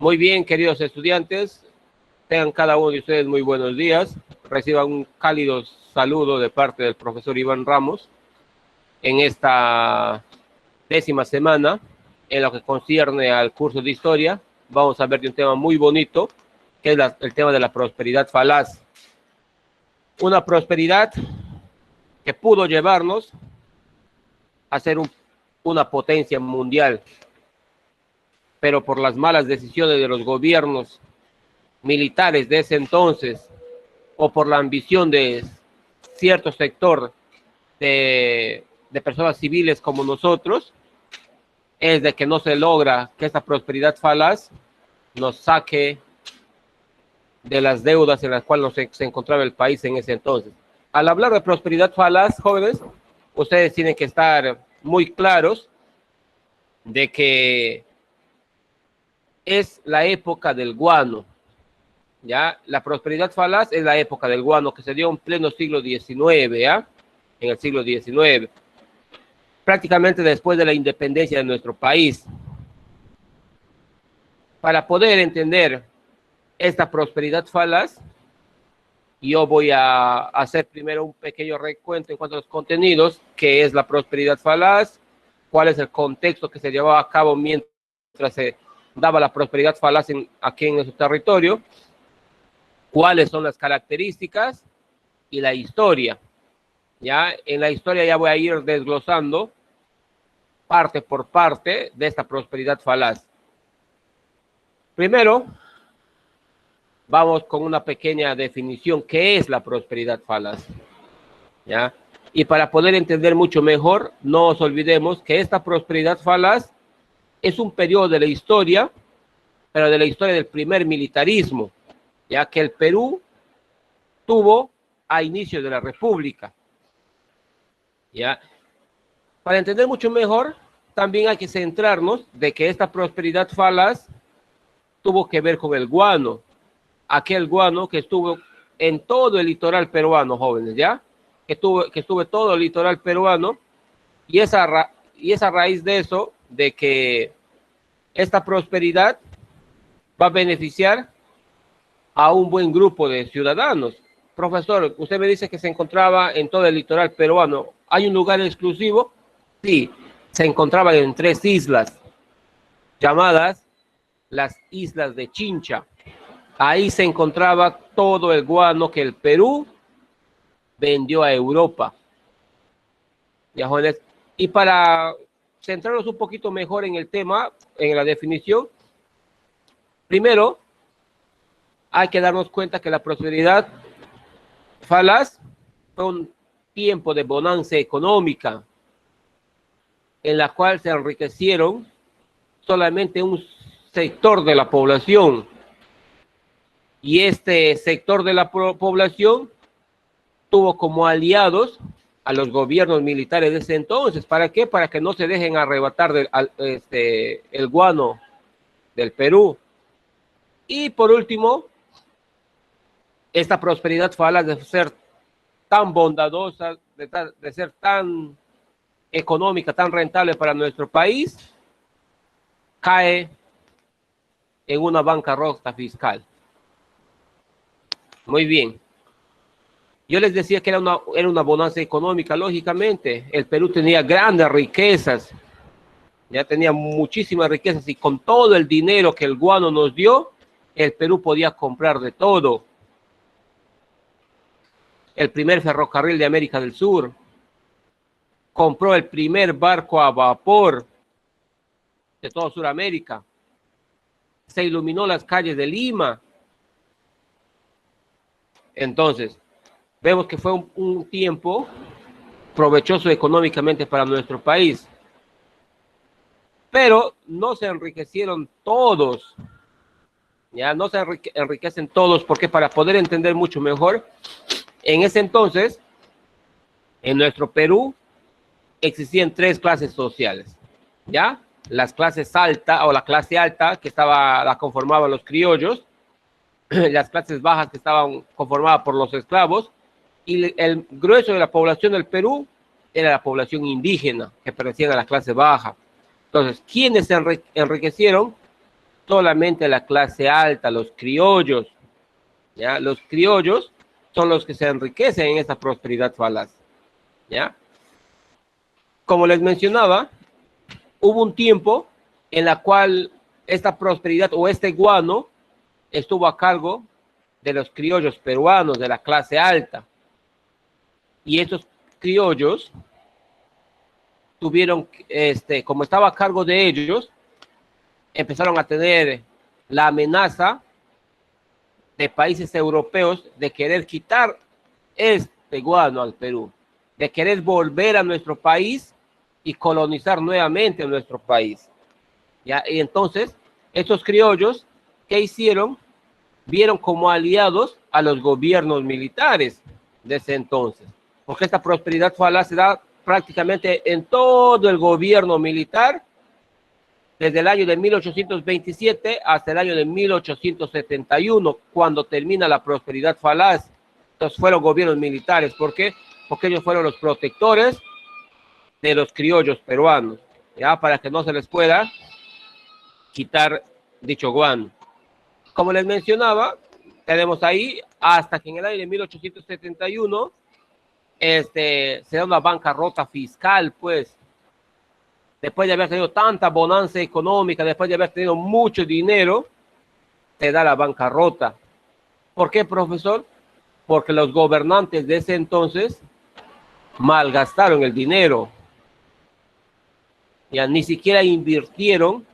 Muy bien, queridos estudiantes, tengan cada uno de ustedes muy buenos días. Reciban un cálido saludo de parte del profesor Iván Ramos en esta 10ª semana en lo que concierne al curso de historia. Vamos a ver de un tema muy bonito, que es el tema de la prosperidad falaz. Una prosperidad que pudo llevarnos a ser una potencia mundial, pero por las malas decisiones de los gobiernos militares de ese entonces o por la ambición de cierto sector de personas civiles como nosotros, es de que no se logra que esta prosperidad falaz nos saque de las deudas en las cuales se encontraba el país en ese entonces. Al hablar de prosperidad falaz, jóvenes, ustedes tienen que estar muy claros de que es la época del guano. ¿Ya? La prosperidad falaz es la época del guano que se dio en pleno siglo XIX, ¿ya? En el siglo XIX, prácticamente después de la independencia de nuestro país. Para poder entender esta prosperidad falaz, yo voy a hacer primero un pequeño recuento en cuanto a los contenidos, qué es la prosperidad falaz, cuál es el contexto que se llevaba a cabo mientras se daba la prosperidad falaz aquí en nuestro territorio, cuáles son las características y la historia. Ya en la historia ya voy a ir desglosando parte por parte de esta prosperidad falaz. Primero, vamos con una pequeña definición. ¿Qué es la prosperidad falaz? ¿Ya? Y para poder entender mucho mejor, no os olvidemos que esta prosperidad falaz es un periodo de la historia, pero de la historia del primer militarismo, ya que el Perú tuvo a inicio de la República. ¿Ya? Para entender mucho mejor, también hay que centrarnos de que esta prosperidad falaz tuvo que ver con el guano, aquel guano que estuvo en todo el litoral peruano, jóvenes, ¿ya? Que estuvo todo el litoral peruano, y esa raíz de eso, de que esta prosperidad va a beneficiar a un buen grupo de ciudadanos. Profesor, usted me dice que se encontraba en todo el litoral peruano. ¿Hay un lugar exclusivo? Sí, se encontraba en 3 islas, llamadas las Islas de Chincha. Ahí se encontraba todo el guano que el Perú vendió a Europa. ¿Ya, jóvenes? Y para centrarnos un poquito mejor en el tema, en la definición, primero hay que darnos cuenta que la prosperidad falaz fue un tiempo de bonanza económica en la cual se enriquecieron solamente un sector de la población, y este sector de la población tuvo como aliados a los gobiernos militares de ese entonces. ¿Para qué? Para que no se dejen arrebatar el guano del Perú. Y por último, esta prosperidad falaz de ser tan bondadosa, de ser tan económica, tan rentable para nuestro país, cae en una bancarrota fiscal. Muy bien. Yo les decía que era una bonanza económica, lógicamente. El Perú tenía grandes riquezas, ya tenía muchísimas riquezas, y con todo el dinero que el guano nos dio, el Perú podía comprar de todo. El primer ferrocarril de América del Sur, compró el primer barco a vapor de toda Sudamérica, se iluminó las calles de Lima. Entonces, vemos que fue un tiempo provechoso económicamente para nuestro país. Pero no se enriquecieron todos. Ya no se enriquecen todos, porque para poder entender mucho mejor, en ese entonces, en nuestro Perú, existían 3 clases sociales. ¿Ya? Las clases alta o la clase alta, que la conformaban los criollos, las clases bajas, que estaban conformadas por los esclavos, y el grueso de la población del Perú era la población indígena, que pertenecían a la clase baja. Entonces, ¿quiénes se enriquecieron? solamente la clase alta, los criollos. ¿Ya? Los criollos son los que se enriquecen en esta prosperidad falaz. ¿Ya? Como les mencionaba, hubo un tiempo en la cual esta prosperidad o este guano estuvo a cargo de los criollos peruanos de la clase alta. Y estos criollos tuvieron, como estaba a cargo de ellos, empezaron a tener la amenaza de países europeos de querer quitar este guano al Perú, de querer volver a nuestro país y colonizar nuevamente nuestro país. ¿Ya? Y entonces, estos criollos, ¿qué hicieron? Vieron como aliados a los gobiernos militares de ese entonces, porque esta prosperidad falaz se da prácticamente en todo el gobierno militar, desde el año de 1827 hasta el año de 1871, cuando termina la prosperidad falaz. Entonces fueron gobiernos militares. ¿Por qué? Porque ellos fueron los protectores de los criollos peruanos, ¿ya? Para que no se les pueda quitar dicho guano. Como les mencionaba, tenemos ahí hasta que en el año de 1871 se da una bancarrota fiscal, pues, después de haber tenido tanta bonanza económica, después de haber tenido mucho dinero, se da la bancarrota. ¿Por qué, profesor? Porque los gobernantes de ese entonces malgastaron el dinero. Ya ni siquiera invirtieron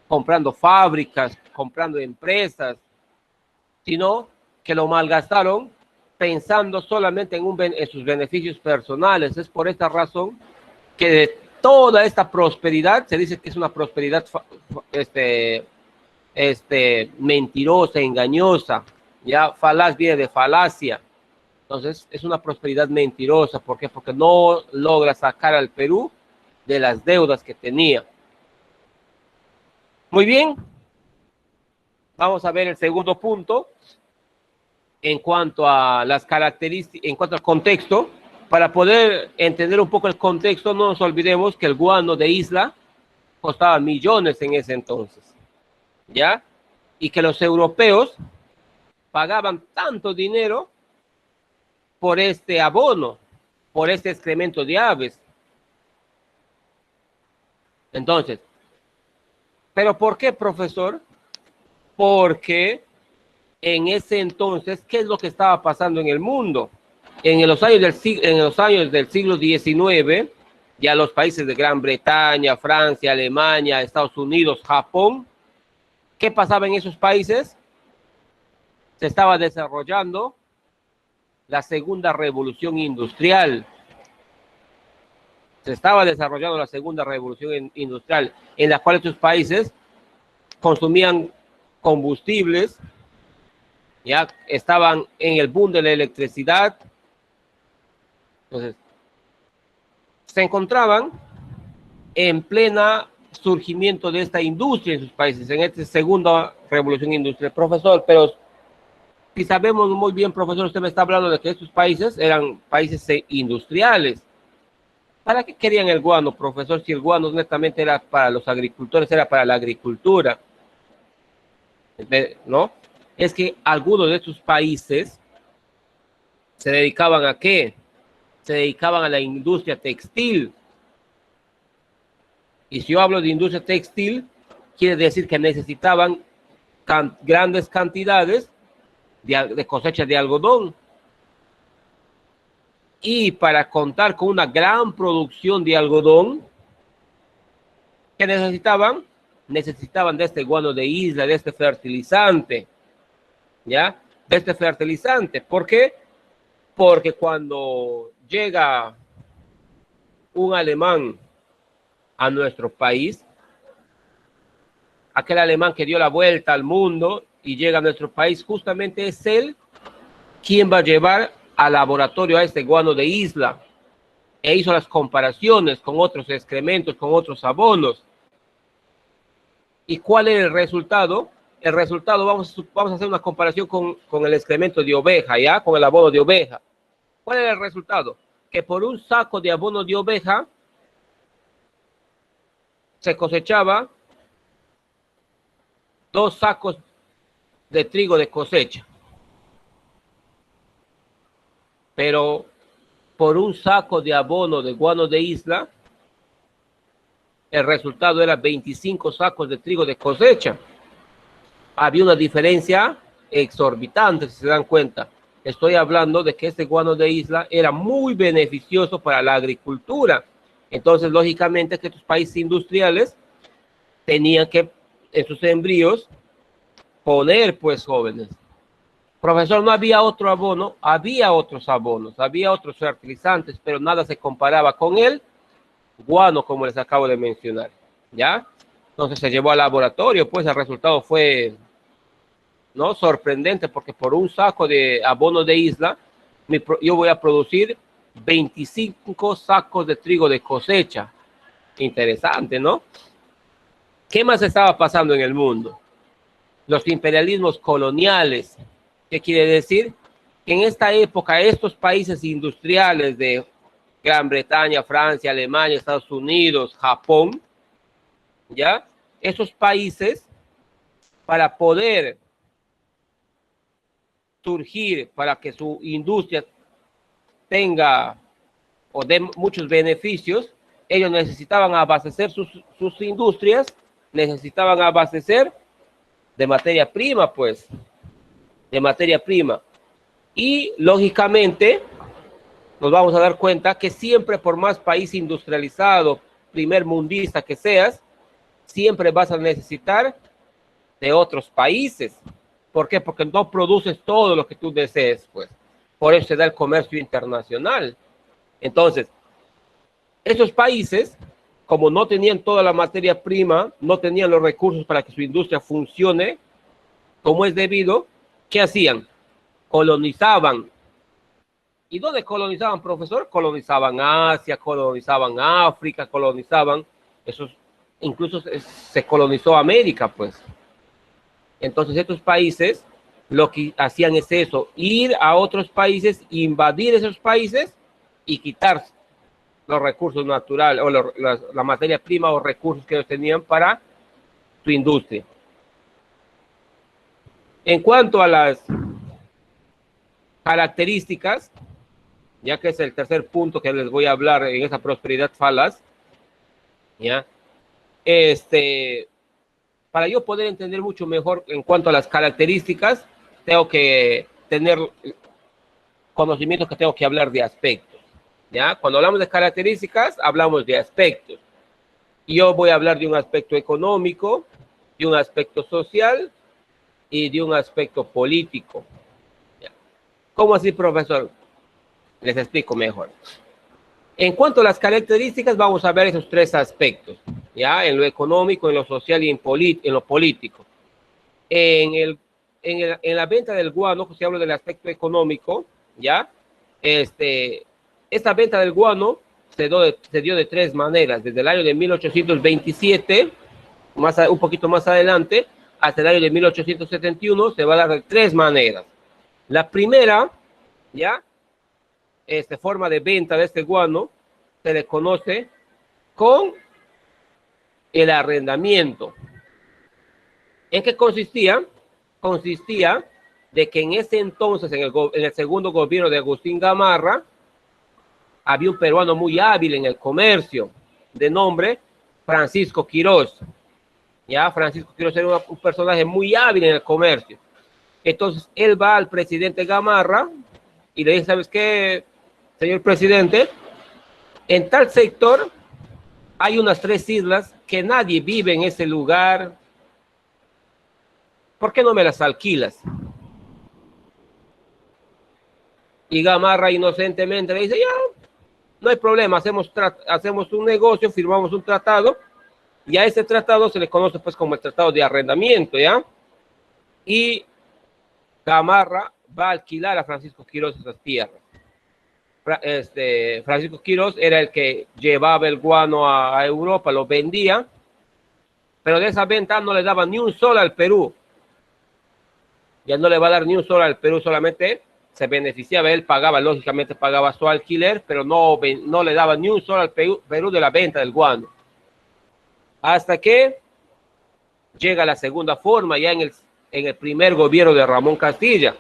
comprando fábricas, comprando empresas, sino que lo malgastaron pensando solamente en sus beneficios personales. Es por esta razón que de toda esta prosperidad se dice que es una prosperidad mentirosa, engañosa. Ya falaz viene de falacia. Entonces es una prosperidad mentirosa. ¿Por qué? Porque no logra sacar al Perú de las deudas que tenía. Muy bien. Vamos a ver el segundo punto en cuanto a las características, en cuanto al contexto. Para poder entender un poco el contexto, no nos olvidemos que el guano de isla costaba millones en ese entonces, ¿ya? Y que los europeos pagaban tanto dinero por este abono, por este excremento de aves. Entonces, ¿pero por qué, profesor? Porque en ese entonces, ¿qué es lo que estaba pasando en el mundo? En los años del siglo XIX, ya los países de Gran Bretaña, Francia, Alemania, Estados Unidos, Japón, ¿qué pasaba en esos países? Se estaba desarrollando la segunda revolución industrial. Se estaba desarrollando la segunda revolución industrial, en la cual estos países consumían combustibles, ya estaban en el boom de la electricidad. Entonces, se encontraban en plena surgimiento de esta industria en sus países, en esta segunda revolución industrial. Profesor, pero si sabemos muy bien, profesor, usted me está hablando de que estos países eran países industriales. ¿Para qué querían el guano, profesor? Si el guano netamente era para los agricultores, era para la agricultura, ¿no? Es que algunos de estos países se dedicaban ¿a qué? Se dedicaban a la industria textil. Y si yo hablo de industria textil, quiere decir que necesitaban grandes cantidades de cosecha de algodón. Y para contar con una gran producción de algodón, ¿qué necesitaban? Necesitaban de este guano de isla, de este fertilizante, ¿ya? De este fertilizante. ¿Por qué? Porque cuando llega un alemán a nuestro país, aquel alemán que dio la vuelta al mundo y llega a nuestro país, justamente es él quien va a llevar al laboratorio a este guano de isla e hizo las comparaciones con otros excrementos, con otros abonos. ¿Y cuál es el resultado? El resultado, vamos a hacer una comparación con el excremento de oveja, ¿ya? Con el abono de oveja. ¿Cuál es el resultado? Que por un saco de abono de oveja se cosechaba 2 sacos de trigo de cosecha. Pero por un saco de abono de guano de isla, el resultado era 25 sacos de trigo de cosecha. Había una diferencia exorbitante, si se dan cuenta. Estoy hablando de que este guano de isla era muy beneficioso para la agricultura. Entonces, lógicamente, que estos países industriales tenían que, en sus embrios, poner, pues, jóvenes. Profesor, no había otro abono, había otros abonos, había otros fertilizantes, pero nada se comparaba con el guano, como les acabo de mencionar, ¿ya? Entonces se llevó al laboratorio, pues el resultado fue, ¿no?, sorprendente, porque por un saco de abono de isla, yo voy a producir 25 sacos de trigo de cosecha. Interesante, ¿no? ¿Qué más estaba pasando en el mundo? Los imperialismos coloniales. ¿Qué quiere decir? Que en esta época estos países industriales de Gran Bretaña, Francia, Alemania, Estados Unidos, Japón, ¿ya? Esos países, para poder surgir, para que su industria tenga o dé muchos beneficios, ellos necesitaban abastecer sus industrias, necesitaban abastecer de materia prima, pues, de materia prima. Y, lógicamente, nos vamos a dar cuenta que siempre, por más país industrializado, primer mundista que seas, siempre vas a necesitar de otros países. ¿Por qué? Porque no produces todo lo que tú desees, pues. Por eso se da el comercio internacional. Entonces, esos países, como no tenían toda la materia prima, no tenían los recursos para que su industria funcione como es debido, ¿qué hacían? Colonizaban. ¿Y dónde colonizaban, profesor? Colonizaban Asia, colonizaban África, colonizaban esos, incluso se colonizó América, pues. Entonces estos países lo que hacían es eso, ir a otros países, invadir esos países y quitar los recursos naturales o la materia prima o recursos que ellos tenían para su industria. En cuanto a las características, ya que es el tercer punto que les voy a hablar en esa prosperidad falaz, ¿ya? Para yo poder entender mucho mejor en cuanto a las características, tengo que tener conocimientos, que tengo que hablar de aspectos, ¿ya? Cuando hablamos de características, hablamos de aspectos. Y yo voy a hablar de un aspecto económico, de un aspecto social y de un aspecto político. ¿Ya? ¿Cómo así, profesor? Les explico mejor. En cuanto a las características, vamos a ver esos 3 aspectos, ¿ya? En lo económico, en lo social y en lo político. En la venta del guano, si hablo del aspecto económico, ¿ya? Esta venta del guano se dio de 3 maneras, desde el año de 1827, un poquito más adelante, hasta el año de 1871, se va a dar de 3 maneras. La primera, ¿ya?, forma de venta de este guano se le conoce con el arrendamiento. ¿En qué consistía? Consistía de que en ese entonces, en el segundo gobierno de Agustín Gamarra, había un peruano muy hábil en el comercio, de nombre Francisco Quirós. Ya, Francisco Quirós era un personaje muy hábil en el comercio. Entonces, él va al presidente Gamarra y le dice, ¿sabes qué, señor presidente? En tal sector hay unas 3 islas que nadie vive en ese lugar. ¿Por qué no me las alquilas? Y Gamarra inocentemente le dice, ya, no hay problema, hacemos un negocio, firmamos un tratado, y a ese tratado se le conoce pues como el tratado de arrendamiento, ¿ya? Y Gamarra va a alquilar a Francisco Quirós esas tierras. Francisco Quirós era el que llevaba el guano a Europa, lo vendía, pero de esa venta no le daba ni un sol al Perú. Ya no le va a dar ni un sol al Perú, solamente se beneficiaba, él pagaba, lógicamente pagaba su alquiler, pero no le daba ni un sol al Perú de la venta del guano. Hasta que llega la segunda forma ya en el primer gobierno de Ramón Castilla.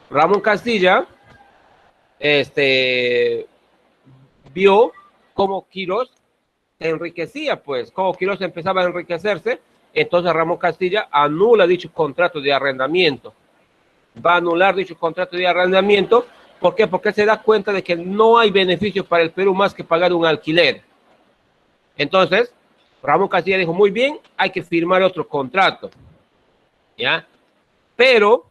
Ramón Castilla vio cómo Quirós se enriquecía, pues, cómo Quirós empezaba a enriquecerse. Entonces Ramón Castilla anula dicho contrato de arrendamiento. Va a anular dicho contrato de arrendamiento. ¿Por qué? Porque se da cuenta de que no hay beneficio para el Perú más que pagar un alquiler. Entonces, Ramón Castilla dijo, muy bien, hay que firmar otro contrato. ¿Ya? Pero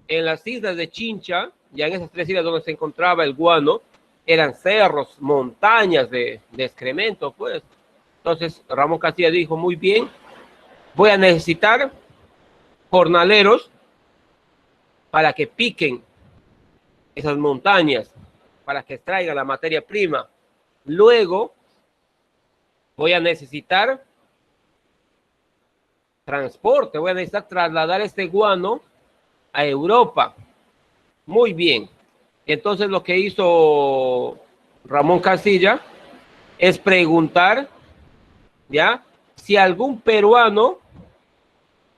en las islas de Chincha, ya en esas 3 islas donde se encontraba el guano, eran cerros, montañas de excremento, pues. Entonces, Ramón Castilla dijo, muy bien, voy a necesitar jornaleros para que piquen esas montañas, para que extraigan la materia prima. Luego, voy a necesitar transporte, voy a necesitar trasladar este guano a Europa. Muy bien. Entonces lo que hizo Ramón Castilla es preguntar, ¿ya?, si algún peruano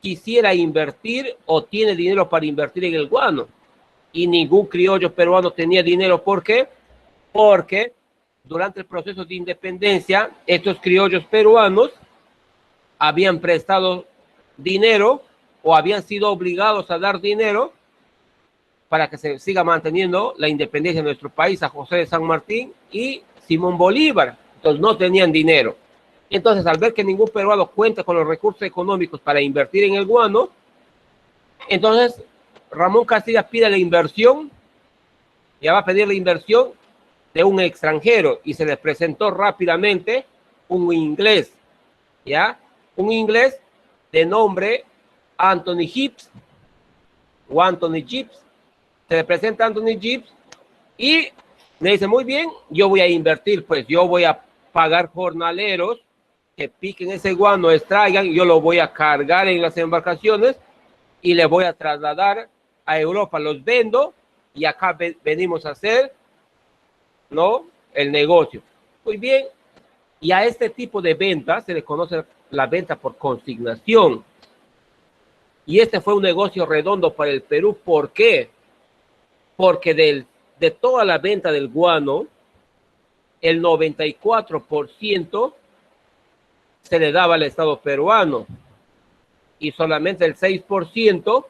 quisiera invertir o tiene dinero para invertir en el guano. Y ningún criollo peruano tenía dinero. ¿Por qué? Porque durante el proceso de independencia, estos criollos peruanos habían prestado dinero o habían sido obligados a dar dinero para que se siga manteniendo la independencia de nuestro país, a José de San Martín y Simón Bolívar. Entonces no tenían dinero. Entonces, al ver que ningún peruano cuenta con los recursos económicos para invertir en el guano, entonces Ramón Castilla pide la inversión, ya va a pedir la inversión de un extranjero, y se le presentó rápidamente un inglés, ¿ya? Un inglés de nombre Anthony Gibbs, o Anthony Gibbs. Se le presenta Anthony Gibbs y le dice, muy bien, yo voy a invertir, pues yo voy a pagar jornaleros que piquen ese guano, extraigan, yo lo voy a cargar en las embarcaciones y le voy a trasladar a Europa, los vendo y acá venimos a hacer, ¿no?, el negocio. Muy bien, y a este tipo de venta se le conoce la venta por consignación. Y este fue un negocio redondo para el Perú. ¿Por qué? Porque de toda la venta del guano, el 94% se le daba al Estado peruano y solamente el 6%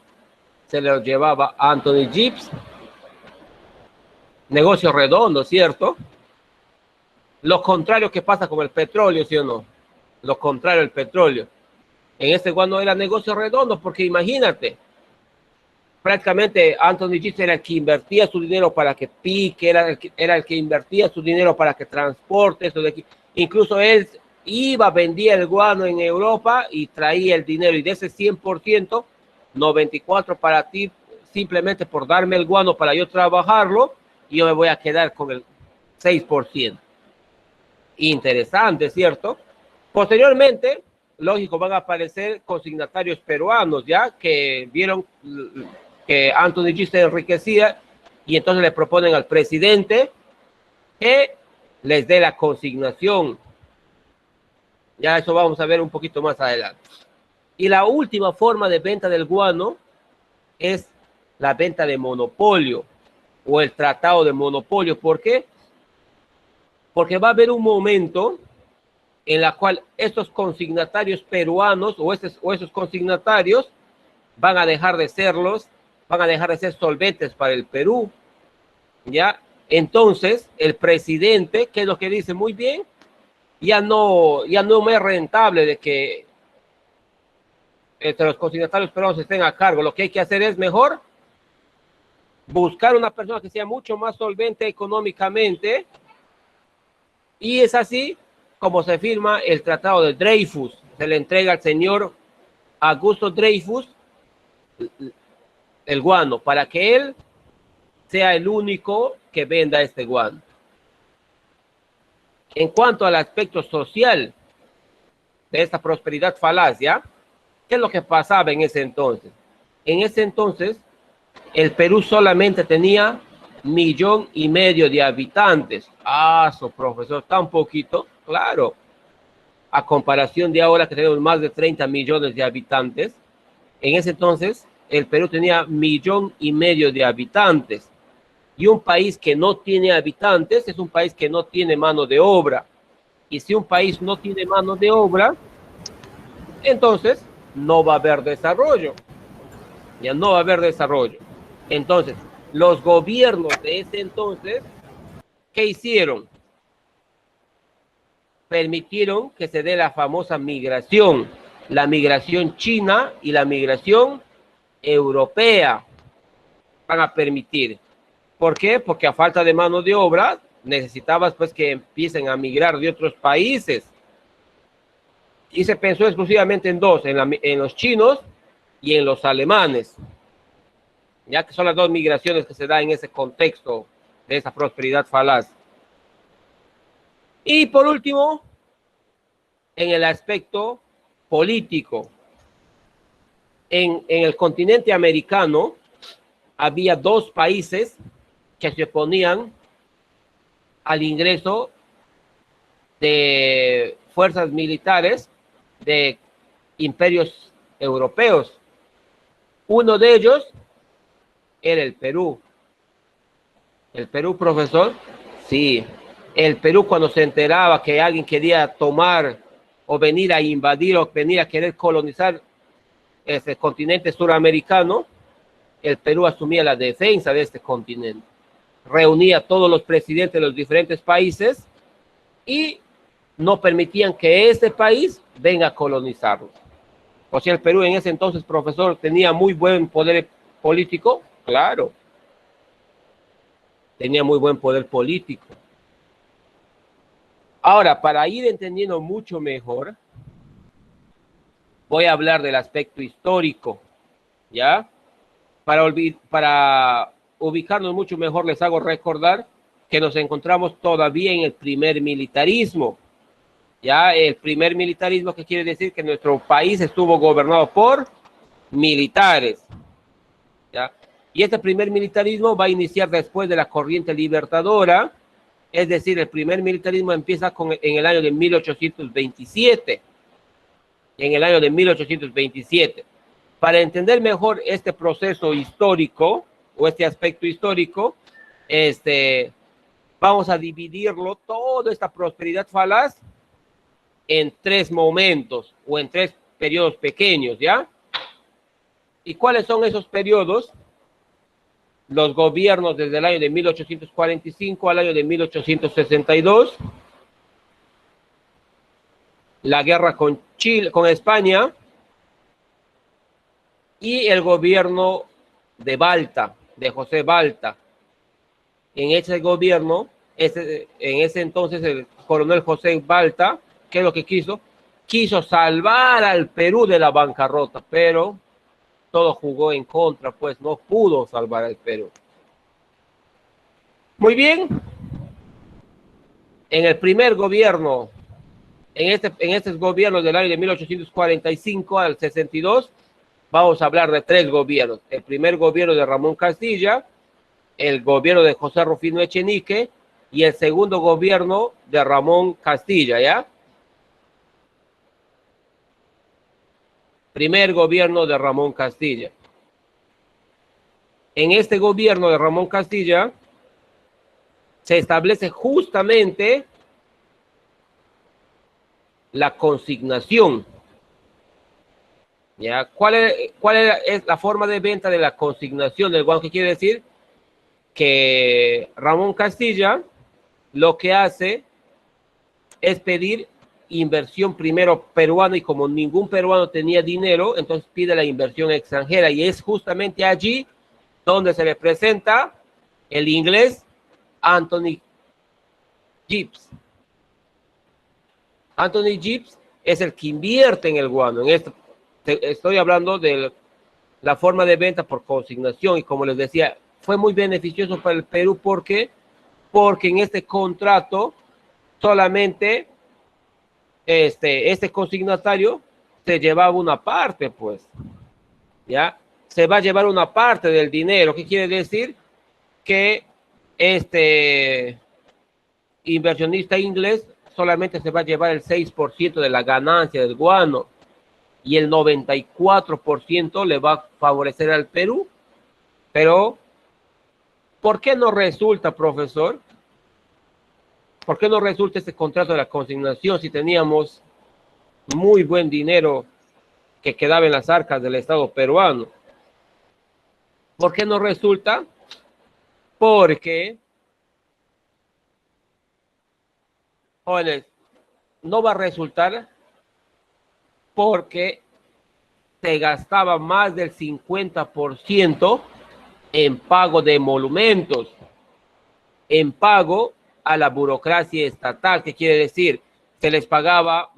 se lo llevaba a Anthony Gibbs. Negocio redondo, ¿cierto? Lo contrario que pasa con el petróleo, ¿sí o no? Lo contrario del petróleo. En este guano era negocio redondo, porque imagínate, prácticamente Anthony Gibbs era el que invertía su dinero para que pique, era el que invertía su dinero para que transporte eso de aquí. Incluso él iba, vendía el guano en Europa y traía el dinero, y de ese 100%, 94 para ti, simplemente por darme el guano para yo trabajarlo, y yo me voy a quedar con el 6%. Interesante, ¿cierto? Posteriormente, lógico, van a aparecer consignatarios peruanos, ya que vieron que Anthony Gibbs se enriquecía, y entonces le proponen al presidente que les dé la consignación. Ya eso vamos a ver un poquito más adelante. Y la última forma de venta del guano es la venta de monopolio o el tratado de monopolio. ¿Por qué? Porque va a haber un momento en la cual estos consignatarios peruanos o esos consignatarios van a dejar de serlos, van a dejar de ser solventes para el Perú, ¿ya? Entonces, el presidente, ¿qué es lo que dice? Muy bien, ya no me es rentable de que los consignatarios peruanos estén a cargo. Lo que hay que hacer es mejor buscar una persona que sea mucho más solvente económicamente, y es así como se firma el Tratado de Dreyfus. Se le entrega al señor Augusto Dreyfus el guano para que él sea el único que venda este guano. En cuanto al aspecto social de esta prosperidad falaz, ¿ya? ¿Qué es lo que pasaba en ese entonces? En ese entonces, el Perú solamente tenía 1,5 millones de habitantes. Su profesor, tan poquito, claro. a comparación de ahora que tenemos más de 30 millones de habitantes. En ese entonces, el Perú tenía 1,5 millones de habitantes. Y un país que no tiene habitantes es un país que no tiene mano de obra. Y si un país no tiene mano de obra, entonces no va a haber desarrollo. Ya no va a haber desarrollo. Entonces, los gobiernos de ese entonces, ¿qué hicieron? Permitieron que se dé la famosa migración, la migración china y la migración europea. Van a permitir. ¿Por qué? Porque a falta de mano de obra necesitabas pues que empiecen a migrar de otros países. Y se pensó exclusivamente en dos, en los chinos y en los alemanes, ya que son las dos migraciones que se dan en ese contexto de esa prosperidad falaz. Y por último, en el aspecto político, en el continente americano había dos países que se oponían al ingreso de fuerzas militares de imperios europeos. Uno de ellos era el Perú. ¿El Perú, profesor? Sí. El Perú, cuando se enteraba que alguien quería tomar o venir a invadir o venir a querer colonizar ese continente suramericano, el Perú asumía la defensa de este continente. Reunía a todos los presidentes de los diferentes países y no permitían que ese país venga a colonizarlo. O sea, el Perú en ese entonces, profesor, tenía muy buen poder político, claro. Tenía muy buen poder político. Ahora, para ir entendiendo mucho mejor, voy a hablar del aspecto histórico, ¿ya? Para ubicarnos mucho mejor, les hago recordar que nos encontramos todavía en el primer militarismo. Ya, el primer militarismo, que quiere decir que nuestro país estuvo gobernado por militares. ¿Ya? Y este primer militarismo va a iniciar después de la corriente libertadora, es decir, el primer militarismo empieza en el año de 1827. En el año de 1827. Para entender mejor este proceso histórico o este aspecto histórico, vamos a dividirlo, toda esta prosperidad falaz, en 3 momentos o en 3 periodos pequeños, ¿ya? ¿Y cuáles son esos periodos? Los gobiernos desde el año de 1845 al año de 1862, la guerra con Chile, con España, y el gobierno de Balta, de José Balta. En ese gobierno, en ese entonces, el coronel José Balta, ¿qué es lo que quiso? Quiso salvar al Perú de la bancarrota, pero todo jugó en contra, pues no pudo salvar al Perú. Muy bien. En el primer gobierno, en este gobierno del año de 1845 al 62, vamos a hablar de 3 gobiernos. El primer gobierno de Ramón Castilla, el gobierno de José Rufino Echenique y el segundo gobierno de Ramón Castilla, ¿ya? Primer gobierno de Ramón Castilla. En este gobierno de Ramón Castilla se establece justamente la consignación. ¿Ya? ¿Cuál es la forma de venta de la consignación del guano? ¿Qué quiere decir? Que Ramón Castilla lo que hace es pedir inversión primero peruana, y como ningún peruano tenía dinero, entonces pide la inversión extranjera, y es justamente allí donde se le presenta el inglés Anthony Gibbs. Anthony Gibbs es el que invierte en el guano. Estoy hablando de la forma de venta por consignación, y como les decía, fue muy beneficioso para el Perú. ¿Por qué? Porque en este contrato solamente este consignatario se llevaba una parte, pues, ¿ya? Se va a llevar una parte del dinero. ¿Qué quiere decir? Que este inversionista inglés solamente se va a llevar el 6% de la ganancia del guano y el 94% le va a favorecer al Perú. Pero, ¿por qué no resulta, profesor? ¿Por qué no resulta este contrato de la consignación si teníamos muy buen dinero que quedaba en las arcas del Estado peruano? ¿Por qué no resulta? Porque, jóvenes, no va a resultar porque se gastaba más del 50% en pago de emolumentos, en pago a la burocracia estatal, que quiere decir, se les pagaba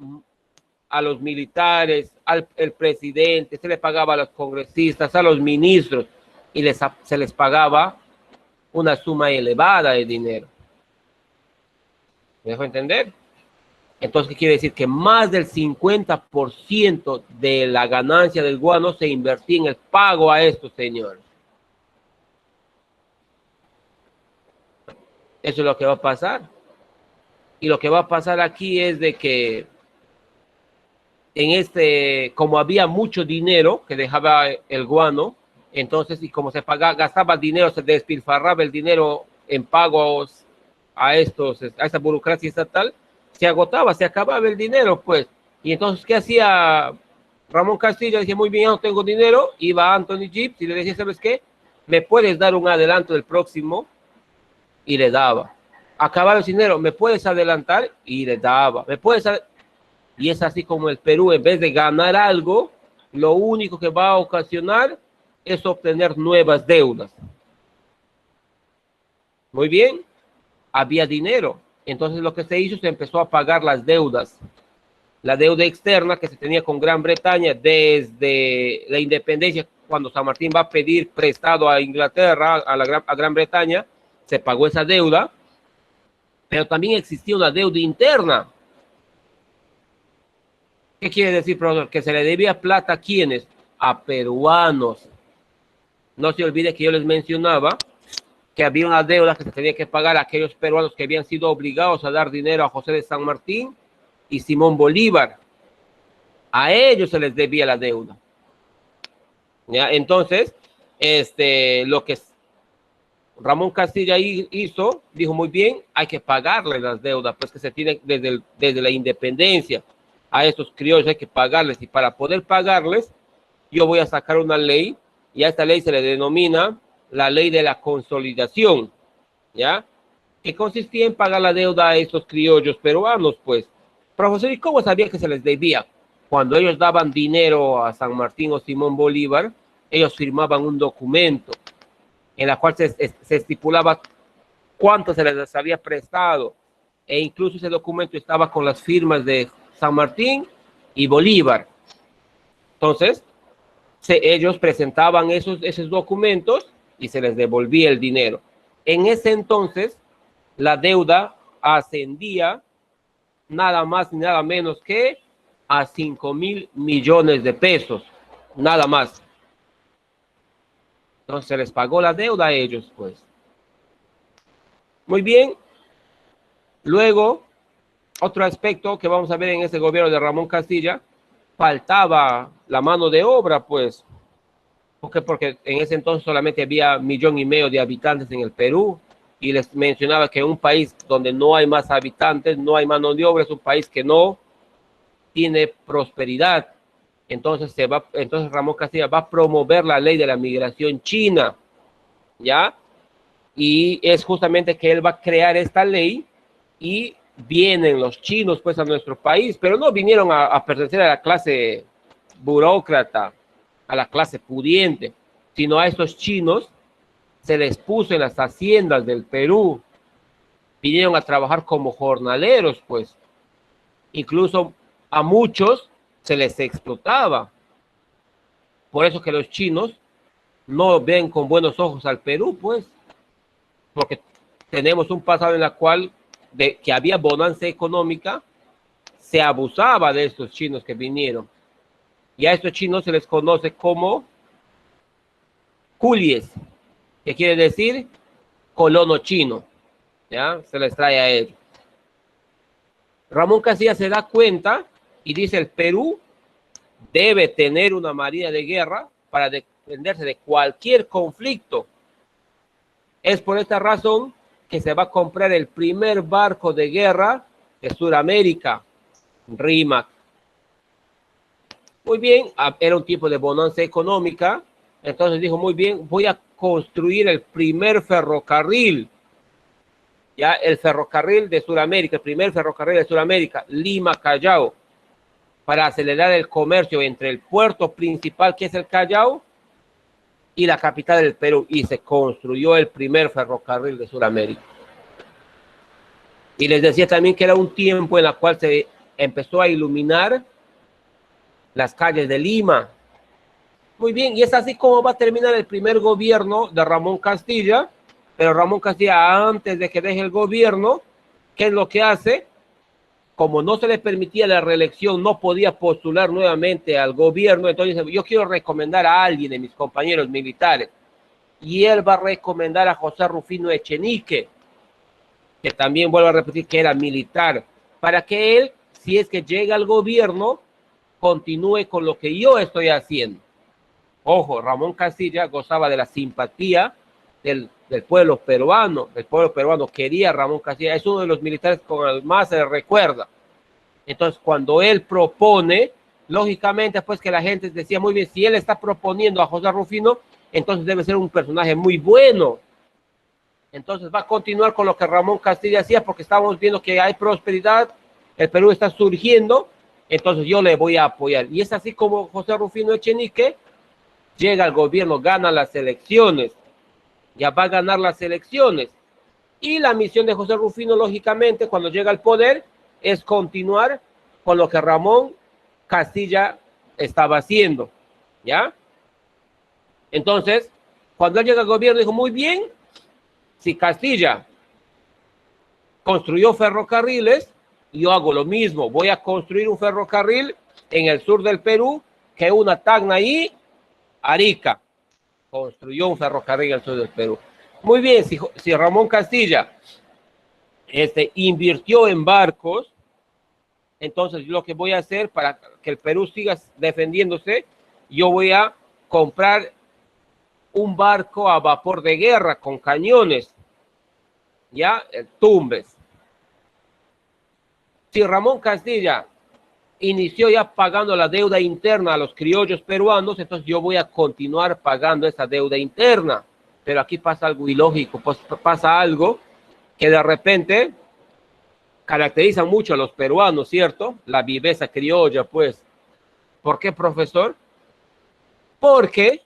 a los militares, al presidente, se les pagaba a los congresistas, a los ministros, y se les pagaba una suma elevada de dinero. ¿Me dejo entender? Entonces, ¿qué quiere decir? Que más del 50% de la ganancia del guano se invertía en el pago a estos señores. Eso es lo que va a pasar. Y lo que va a pasar aquí es de que como había mucho dinero que dejaba el guano, entonces, y como se gastaba dinero, se despilfarraba el dinero en pagos a esta burocracia estatal, se agotaba, se acababa el dinero, pues. Y entonces, ¿qué hacía Ramón Castilla? Decía, muy bien, ya no tengo dinero. Iba a Anthony Gibbs y le decía, ¿sabes qué? ¿Me puedes dar un adelanto del próximo? Y le daba. Acababa el dinero, ¿me puedes adelantar? Y le daba. Y es así como el Perú, en vez de ganar algo, lo único que va a ocasionar es obtener nuevas deudas. Muy bien, había dinero. Entonces lo que se hizo, se empezó a pagar las deudas. La deuda externa que se tenía con Gran Bretaña desde la independencia, cuando San Martín va a pedir prestado a Inglaterra, a Gran Bretaña, se pagó esa deuda, pero también existía una deuda interna. ¿Qué quiere decir, profesor? Que se le debía plata a ¿quiénes? A peruanos. No se olvide que yo les mencionaba que había una deuda que se tenía que pagar a aquellos peruanos que habían sido obligados a dar dinero a José de San Martín y Simón Bolívar. A ellos se les debía la deuda. ¿Ya? Entonces, lo que Ramón Castilla hizo, dijo, muy bien, hay que pagarle las deudas, pues que se tienen desde la independencia a estos criollos, hay que pagarles, y para poder pagarles, yo voy a sacar una ley, y a esta ley se le denomina la ley de la consolidación, ¿ya? Que consistía en pagar la deuda a estos criollos peruanos, pues. Profesor, ¿y cómo sabía que se les debía? Cuando ellos daban dinero a San Martín o Simón Bolívar, ellos firmaban un documento en la cual se estipulaba cuánto se les había prestado, e incluso ese documento estaba con las firmas de San Martín y Bolívar. Entonces, ellos presentaban esos documentos y se les devolvía el dinero. En ese entonces, la deuda ascendía nada más ni nada menos que a 5,000 millones de pesos, nada más. Entonces se les pagó la deuda a ellos, pues. Muy bien. Luego, otro aspecto que vamos a ver en ese gobierno de Ramón Castilla, faltaba la mano de obra, pues, porque en ese entonces solamente había 1,5 millones de habitantes en el Perú, y les mencionaba que un país donde no hay más habitantes, no hay mano de obra, es un país que no tiene prosperidad. Entonces Ramón Castilla va a promover la ley de la migración china, ¿ya? Y es justamente que él va a crear esta ley, y vienen los chinos pues a nuestro país, pero no vinieron a pertenecer a la clase burócrata, a la clase pudiente, sino a estos chinos se les puso en las haciendas del Perú, vinieron a trabajar como jornaleros, pues. Incluso a muchos se les explotaba. Por eso que los chinos no ven con buenos ojos al Perú, pues, porque tenemos un pasado en el cual que había bonanza económica, se abusaba de estos chinos que vinieron. Y a estos chinos se les conoce como culies, que quiere decir colono chino, ¿ya? Se les trae a ellos. Ramón Casillas se da cuenta y dice: el Perú debe tener una marina de guerra para defenderse de cualquier conflicto. Es por esta razón que se va a comprar el primer barco de guerra de Sudamérica, Rímac. Muy bien, era un tipo de bonanza económica, entonces dijo: muy bien, voy a construir el primer ferrocarril, ya el ferrocarril de Sudamérica, el primer ferrocarril de Sudamérica, Lima-Callao, para acelerar el comercio entre el puerto principal, que es el Callao, y la capital del Perú, y se construyó el primer ferrocarril de Sudamérica. Y les decía también que era un tiempo en el cual se empezó a iluminar las calles de Lima. Muy bien, y es así como va a terminar el primer gobierno de Ramón Castilla. Pero Ramón Castilla, antes de que deje el gobierno, ¿qué es lo que hace? Como no se le permitía la reelección, no podía postular nuevamente al gobierno, entonces yo quiero recomendar a alguien de mis compañeros militares. Y él va a recomendar a José Rufino Echenique, que también vuelvo a repetir que era militar, para que él, si es que llega al gobierno, continúe con lo que yo estoy haciendo. Ojo, Ramón Castilla gozaba de la simpatía del pueblo peruano. El pueblo peruano quería a Ramón Castilla, es uno de los militares con el más se recuerda. Entonces, cuando él propone, lógicamente, pues que la gente decía: muy bien, si él está proponiendo a José Rufino, entonces debe ser un personaje muy bueno. Entonces va a continuar con lo que Ramón Castilla hacía, porque estamos viendo que hay prosperidad, el Perú está surgiendo, entonces yo le voy a apoyar. Y es así como José Rufino Echenique llega al gobierno, gana las elecciones, ya va a ganar las elecciones. Y la misión de José Rufino, lógicamente, cuando llega al poder, es continuar con lo que Ramón Castilla estaba haciendo, ¿ya? Entonces, cuando él llega al gobierno, dijo: muy bien, si Castilla construyó ferrocarriles, yo hago lo mismo, voy a construir un ferrocarril en el sur del Perú, que una Tacna y Arica. Construyó un ferrocarril al sur del Perú. Muy bien, si Ramón Castilla invirtió en barcos, entonces lo que voy a hacer para que el Perú siga defendiéndose, yo voy a comprar un barco a vapor de guerra con cañones, ya, Tumbes. Si Ramón Castilla inició ya pagando la deuda interna a los criollos peruanos, entonces yo voy a continuar pagando esa deuda interna. Pero aquí pasa algo ilógico, pues pasa algo que de repente caracteriza mucho a los peruanos, ¿cierto? La viveza criolla, pues. ¿Por qué, profesor? Porque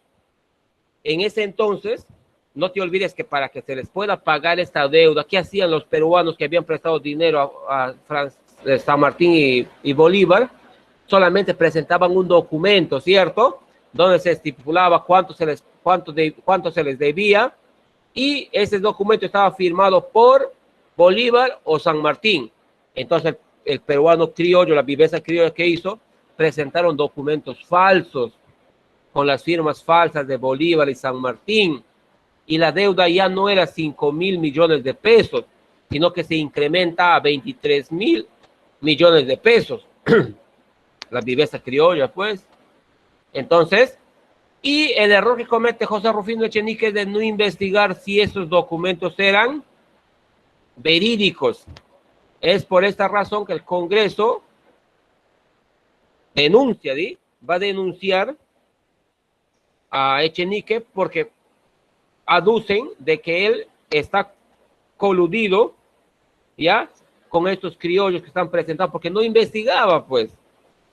en ese entonces, no te olvides que para que se les pueda pagar esta deuda, ¿qué hacían los peruanos que habían prestado dinero a San Martín y Bolívar? Solamente presentaban un documento, ¿cierto? Donde se estipulaba cuánto se les debía, y ese documento estaba firmado por Bolívar o San Martín. Entonces el peruano criollo, la viveza criolla que hizo, presentaron documentos falsos con las firmas falsas de Bolívar y San Martín, y la deuda ya no era 5.000 millones de pesos, sino que se incrementa a 23.000 millones de pesos. La viveza criolla, pues. Entonces, y el error que comete José Rufino Echenique es de no investigar si esos documentos eran verídicos. Es por esta razón que el Congreso va a denunciar a Echenique, porque aducen de que él está coludido, ya, con estos criollos que están presentados, porque no investigaba, pues.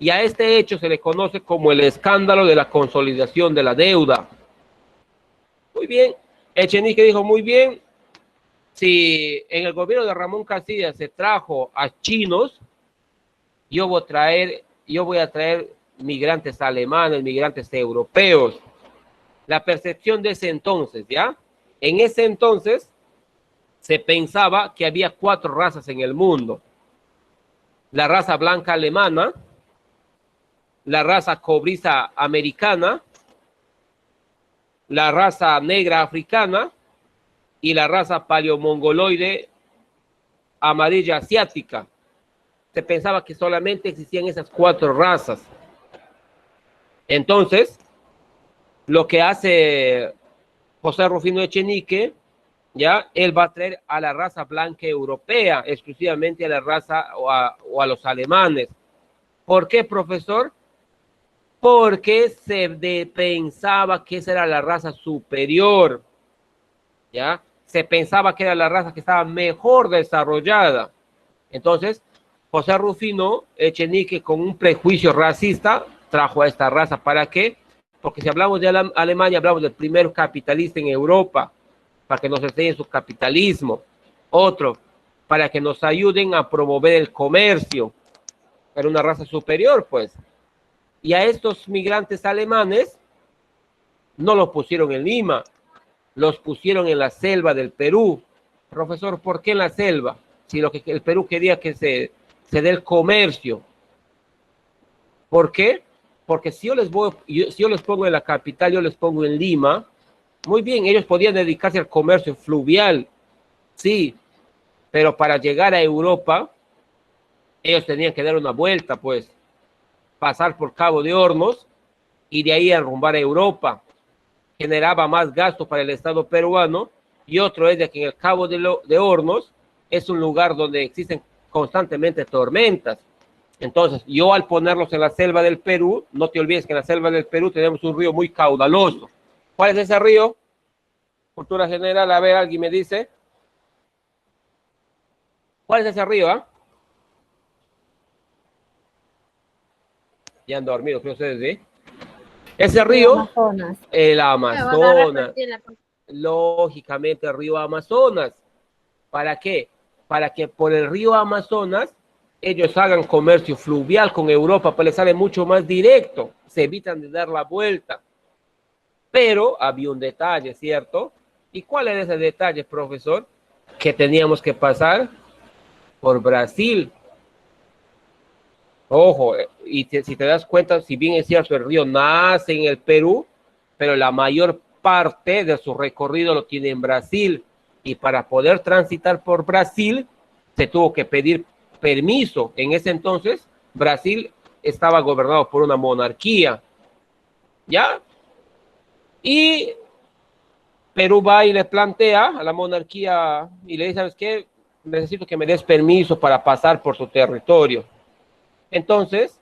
Y a este hecho se le conoce como el escándalo de la consolidación de la deuda. Muy bien, Echenique dijo: muy bien, si en el gobierno de Ramón Castilla se trajo a chinos, yo voy a traer migrantes alemanes, migrantes europeos. La percepción de ese entonces, ¿ya? En ese entonces se pensaba que había 4 razas en el mundo: la raza blanca alemana, la raza cobriza americana, la raza negra africana y la raza paleomongoloide amarilla asiática. se pensaba que solamente existían esas 4 razas. Entonces, lo que hace José Rufino Echenique, ya, él va a traer a la raza blanca europea, exclusivamente a la raza o a los alemanes. ¿Por qué, profesor? Porque pensaba que esa era la raza superior, ¿ya? Se pensaba que era la raza que estaba mejor desarrollada. Entonces, José Rufino Echenique, con un prejuicio racista, trajo a esta raza. ¿Para qué? Porque si hablamos de Alemania, hablamos del primer capitalista en Europa, para que nos enseñen su capitalismo. Otro, para que nos ayuden a promover el comercio. Era una raza superior, pues. Y a estos migrantes alemanes no los pusieron en Lima, los pusieron en la selva del Perú. Profesor, ¿por qué en la selva? Si lo que el Perú quería que se dé el comercio. ¿Por qué? Porque si yo les pongo en la capital, yo les pongo en Lima, muy bien, ellos podían dedicarse al comercio fluvial, sí, pero para llegar a Europa, ellos tenían que dar una vuelta, pues, pasar por Cabo de Hornos y de ahí arrumbar a Europa. Generaba más gasto para el Estado peruano. Y otro es de que en el Cabo de Hornos es un lugar donde existen constantemente tormentas. Entonces, yo al ponerlos en la selva del Perú, no te olvides que en la selva del Perú tenemos un río muy caudaloso. ¿Cuál es ese río? Cultura general, a ver, alguien me dice. ¿Cuál es ese río? ¿Ah? Ya han dormido, creo ustedes, ¿sí? Ese río, Amazonas. el Amazonas. Lógicamente, el río Amazonas. ¿Para qué? Para que por el río Amazonas ellos hagan comercio fluvial con Europa, pues les sale mucho más directo, se evitan de dar la vuelta. Pero había un detalle, ¿cierto? ¿Y cuál era ese detalle, profesor? Que teníamos que pasar por Brasil. Ojo, y si te das cuenta, si bien es cierto, el río nace en el Perú, pero la mayor parte de su recorrido lo tiene en Brasil. Y para poder transitar por Brasil, se tuvo que pedir permiso. En ese entonces, Brasil estaba gobernado por una monarquía, ¿ya? Y Perú va y le plantea a la monarquía y le dice, ¿sabes qué? Necesito que me des permiso para pasar por su territorio. Entonces,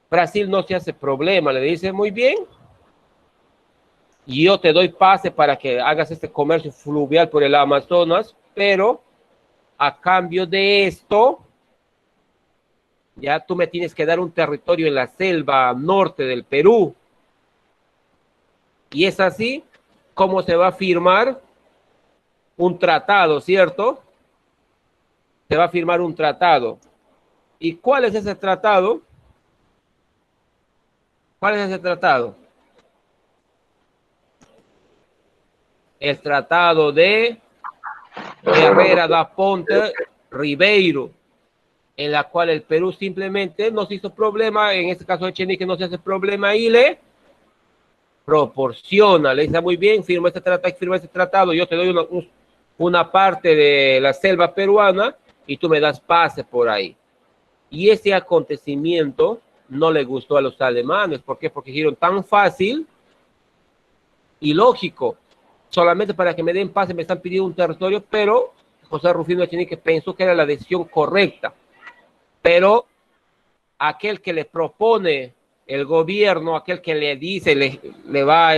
Brasil no se hace problema, le dice, muy bien, y yo te doy pase para que hagas este comercio fluvial por el Amazonas, pero a cambio de esto, ya tú me tienes que dar un territorio en la selva norte del Perú. Y es así como se va a firmar un tratado, ¿cierto? Se va a firmar un tratado. ¿Y cuál es ese tratado? ¿Cuál es ese tratado? El tratado de Herrera da Ponte Ribeiro, en la cual el Perú simplemente no se hizo problema, en este caso Echenique no se hace problema y le proporciona, le dice muy bien, firma este tratado, yo te doy una parte de la selva peruana y tú me das pase por ahí. Y ese acontecimiento no le gustó a los alemanes. ¿Por qué? Porque dijeron tan fácil y lógico. Solamente para que me den pase me están pidiendo un territorio, pero José Rufino Echenique pensó que era la decisión correcta. Pero aquel que le propone el gobierno, aquel que le dice, le va a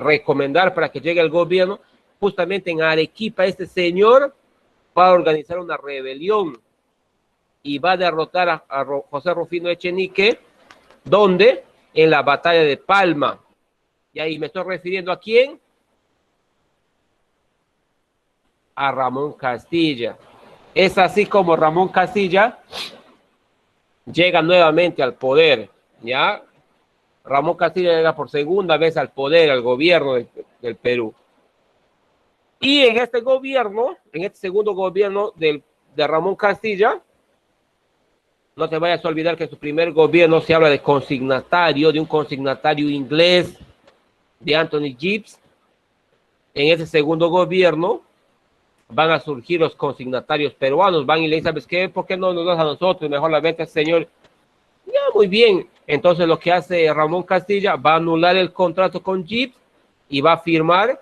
recomendar para que llegue al gobierno, justamente en Arequipa este señor va a organizar una rebelión y va a derrotar a José Rufino Echenique, ¿dónde? En la batalla de Palma. Y ahí me estoy refiriendo a quién? A Ramón Castilla. Es así como Ramón Castilla llega nuevamente al poder, ¿ya? Ramón Castilla llega por segunda vez al poder, al gobierno del Perú. Y en este gobierno, en este segundo gobierno de Ramón Castilla, no te vayas a olvidar que en su primer gobierno se habla de consignatario, de un consignatario inglés, de Anthony Gibbs. En ese segundo gobierno van a surgir los consignatarios peruanos, van y le dicen, ¿sabes qué? ¿Por qué no nos das a nosotros? Mejor la venta, señor. Ya, muy bien. Entonces lo que hace Ramón Castilla va a anular el contrato con Jeep y va a firmar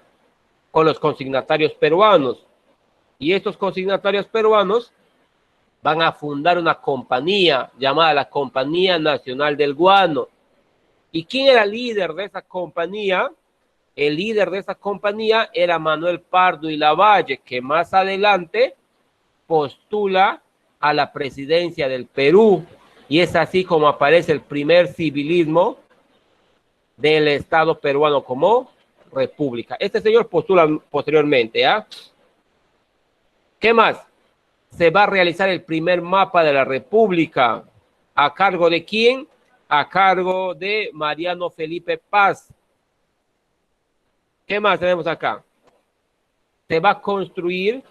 con los consignatarios peruanos. Y estos consignatarios peruanos van a fundar una compañía llamada la Compañía Nacional del Guano. ¿Y quién era el líder de esa compañía? El líder de esa compañía era Manuel Pardo y Lavalle, que más adelante postula a la presidencia del Perú. Y es así como aparece el primer civilismo del Estado peruano como república. Este señor postula posteriormente, ¿ah? ¿Qué más? Se va a realizar el primer mapa de la república. ¿A cargo de quién? A cargo de Mariano Felipe Paz. ¿Qué más tenemos acá? Se va a construir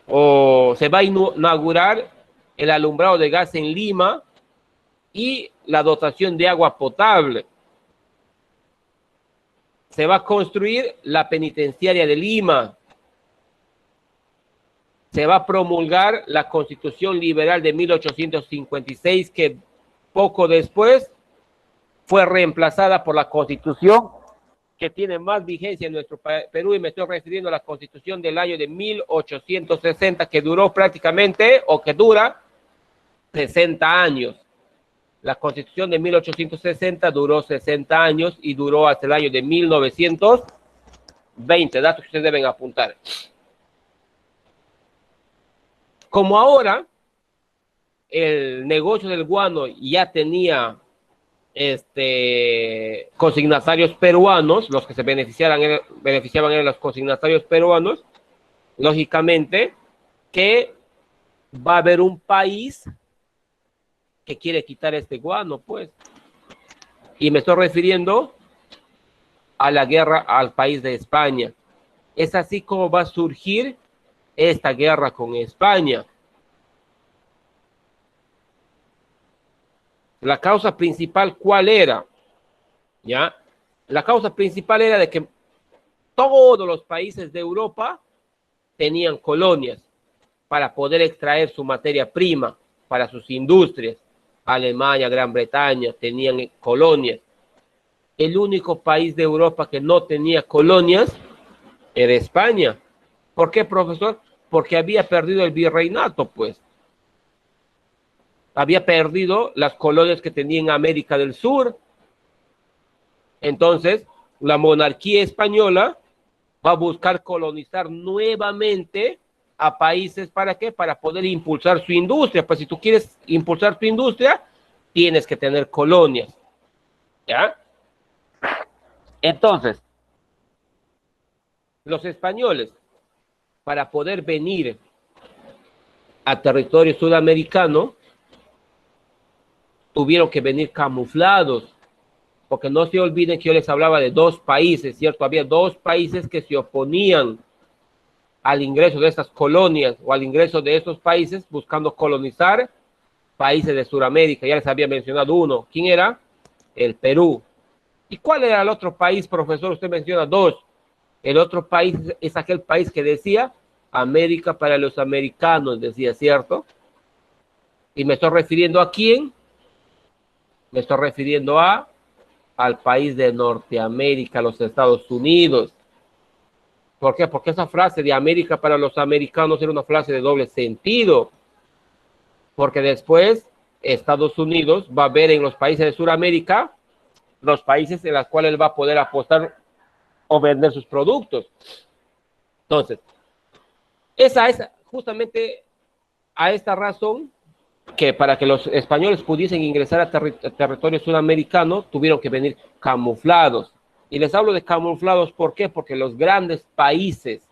o se va a inaugurar el alumbrado de gas en Lima y la dotación de agua potable. Se va a construir la penitenciaria de Lima. Se va a promulgar la Constitución Liberal de 1856, que poco después fue reemplazada por la Constitución que tiene más vigencia en nuestro Perú, y me estoy refiriendo a la Constitución del año de 1860, que duró prácticamente, o que dura, 60 años. La Constitución de 1860 duró 60 años y duró hasta el año de 1920, datos que ustedes deben apuntar. Como ahora el negocio del guano ya tenía consignatarios peruanos, los que se beneficiaban eran los consignatarios peruanos, lógicamente que va a haber un país que quiere quitar este guano, pues. Y me estoy refiriendo a la guerra al país de España. Es así como va a surgir esta guerra con España. La causa principal, ¿cuál era? ¿Ya? La causa principal era de que todos los países de Europa tenían colonias para poder extraer su materia prima para sus industrias. Alemania, Gran Bretaña tenían colonias. El único país de Europa que no tenía colonias era España. ¿Por qué, profesor? Porque había perdido el virreinato, pues. Había perdido las colonias que tenía en América del Sur. Entonces, la monarquía española va a buscar colonizar nuevamente a países, ¿para qué? Para poder impulsar su industria. Pues si tú quieres impulsar tu industria, tienes que tener colonias, ¿ya? Entonces, los españoles, para poder venir a territorio sudamericano, tuvieron que venir camuflados, porque no se olviden que yo les hablaba de dos países, ¿cierto? Había dos países que se oponían al ingreso de estas colonias o al ingreso de estos países buscando colonizar países de Sudamérica. Ya les había mencionado uno. ¿Quién era? El Perú. ¿Y cuál era el otro país, profesor? Usted menciona dos. El otro país es aquel país que decía América para los americanos, decía, ¿cierto? ¿Y me estoy refiriendo a quién? Me estoy refiriendo al país de Norteamérica, los Estados Unidos. ¿Por qué? Porque esa frase de América para los americanos era una frase de doble sentido. Porque después Estados Unidos va a ver en los países de Sudamérica los países en los cuales él va a poder apostar o vender sus productos. Entonces, esa es justamente a esta razón que para que los españoles pudiesen ingresar a territorio sudamericano tuvieron que venir camuflados. Y les hablo de camuflados, ¿por qué? Porque los grandes países,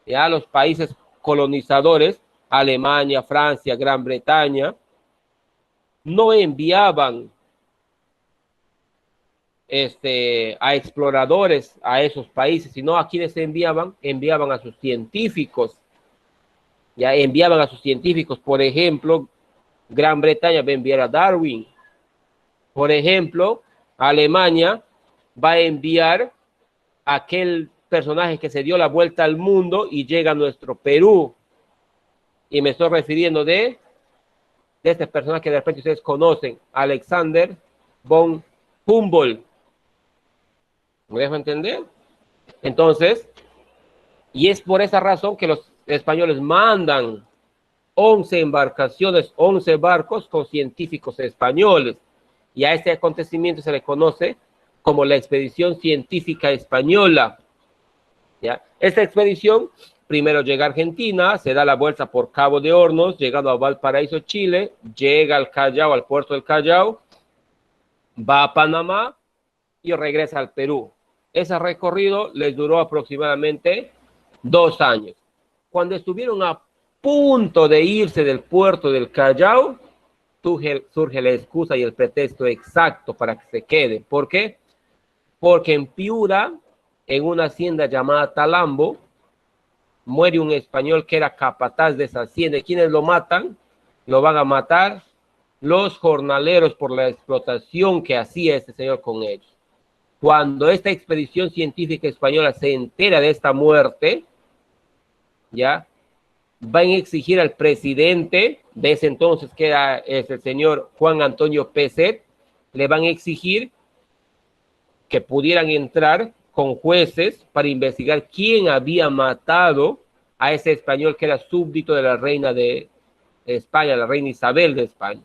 ya los países colonizadores, Alemania, Francia, Gran Bretaña, no enviaban a exploradores a esos países, sino a quienes enviaban a sus científicos. Ya enviaban a sus científicos, por ejemplo, Gran Bretaña va a enviar a Darwin. Por ejemplo, Alemania va a enviar a aquel personaje que se dio la vuelta al mundo y llega a nuestro Perú. Y me estoy refiriendo de este personaje que de repente ustedes conocen, Alexander von Humboldt. ¿Me dejo entender? Entonces, y es por esa razón que los españoles mandan 11 embarcaciones, 11 barcos con científicos españoles. Y a este acontecimiento se le conoce como la Expedición Científica Española. ¿Ya? Esta expedición primero llega a Argentina, se da la vuelta por Cabo de Hornos, llegando a Valparaíso, Chile, llega al Callao, al puerto del Callao, va a Panamá y regresa al Perú. Ese recorrido les duró aproximadamente 2 años. Cuando estuvieron a punto de irse del puerto del Callao, surge la excusa y el pretexto exacto para que se queden. ¿Por qué? Porque en Piura, en una hacienda llamada Talambo, muere un español que era capataz de esa hacienda. ¿Quiénes lo matan? Lo van a matar los jornaleros por la explotación que hacía este señor con ellos. Cuando esta expedición científica española se entera de esta muerte, ya van a exigir al presidente de ese entonces, que era el señor Juan Antonio Peset, le van a exigir que pudieran entrar con jueces para investigar quién había matado a ese español que era súbdito de la reina de España, la reina Isabel de España.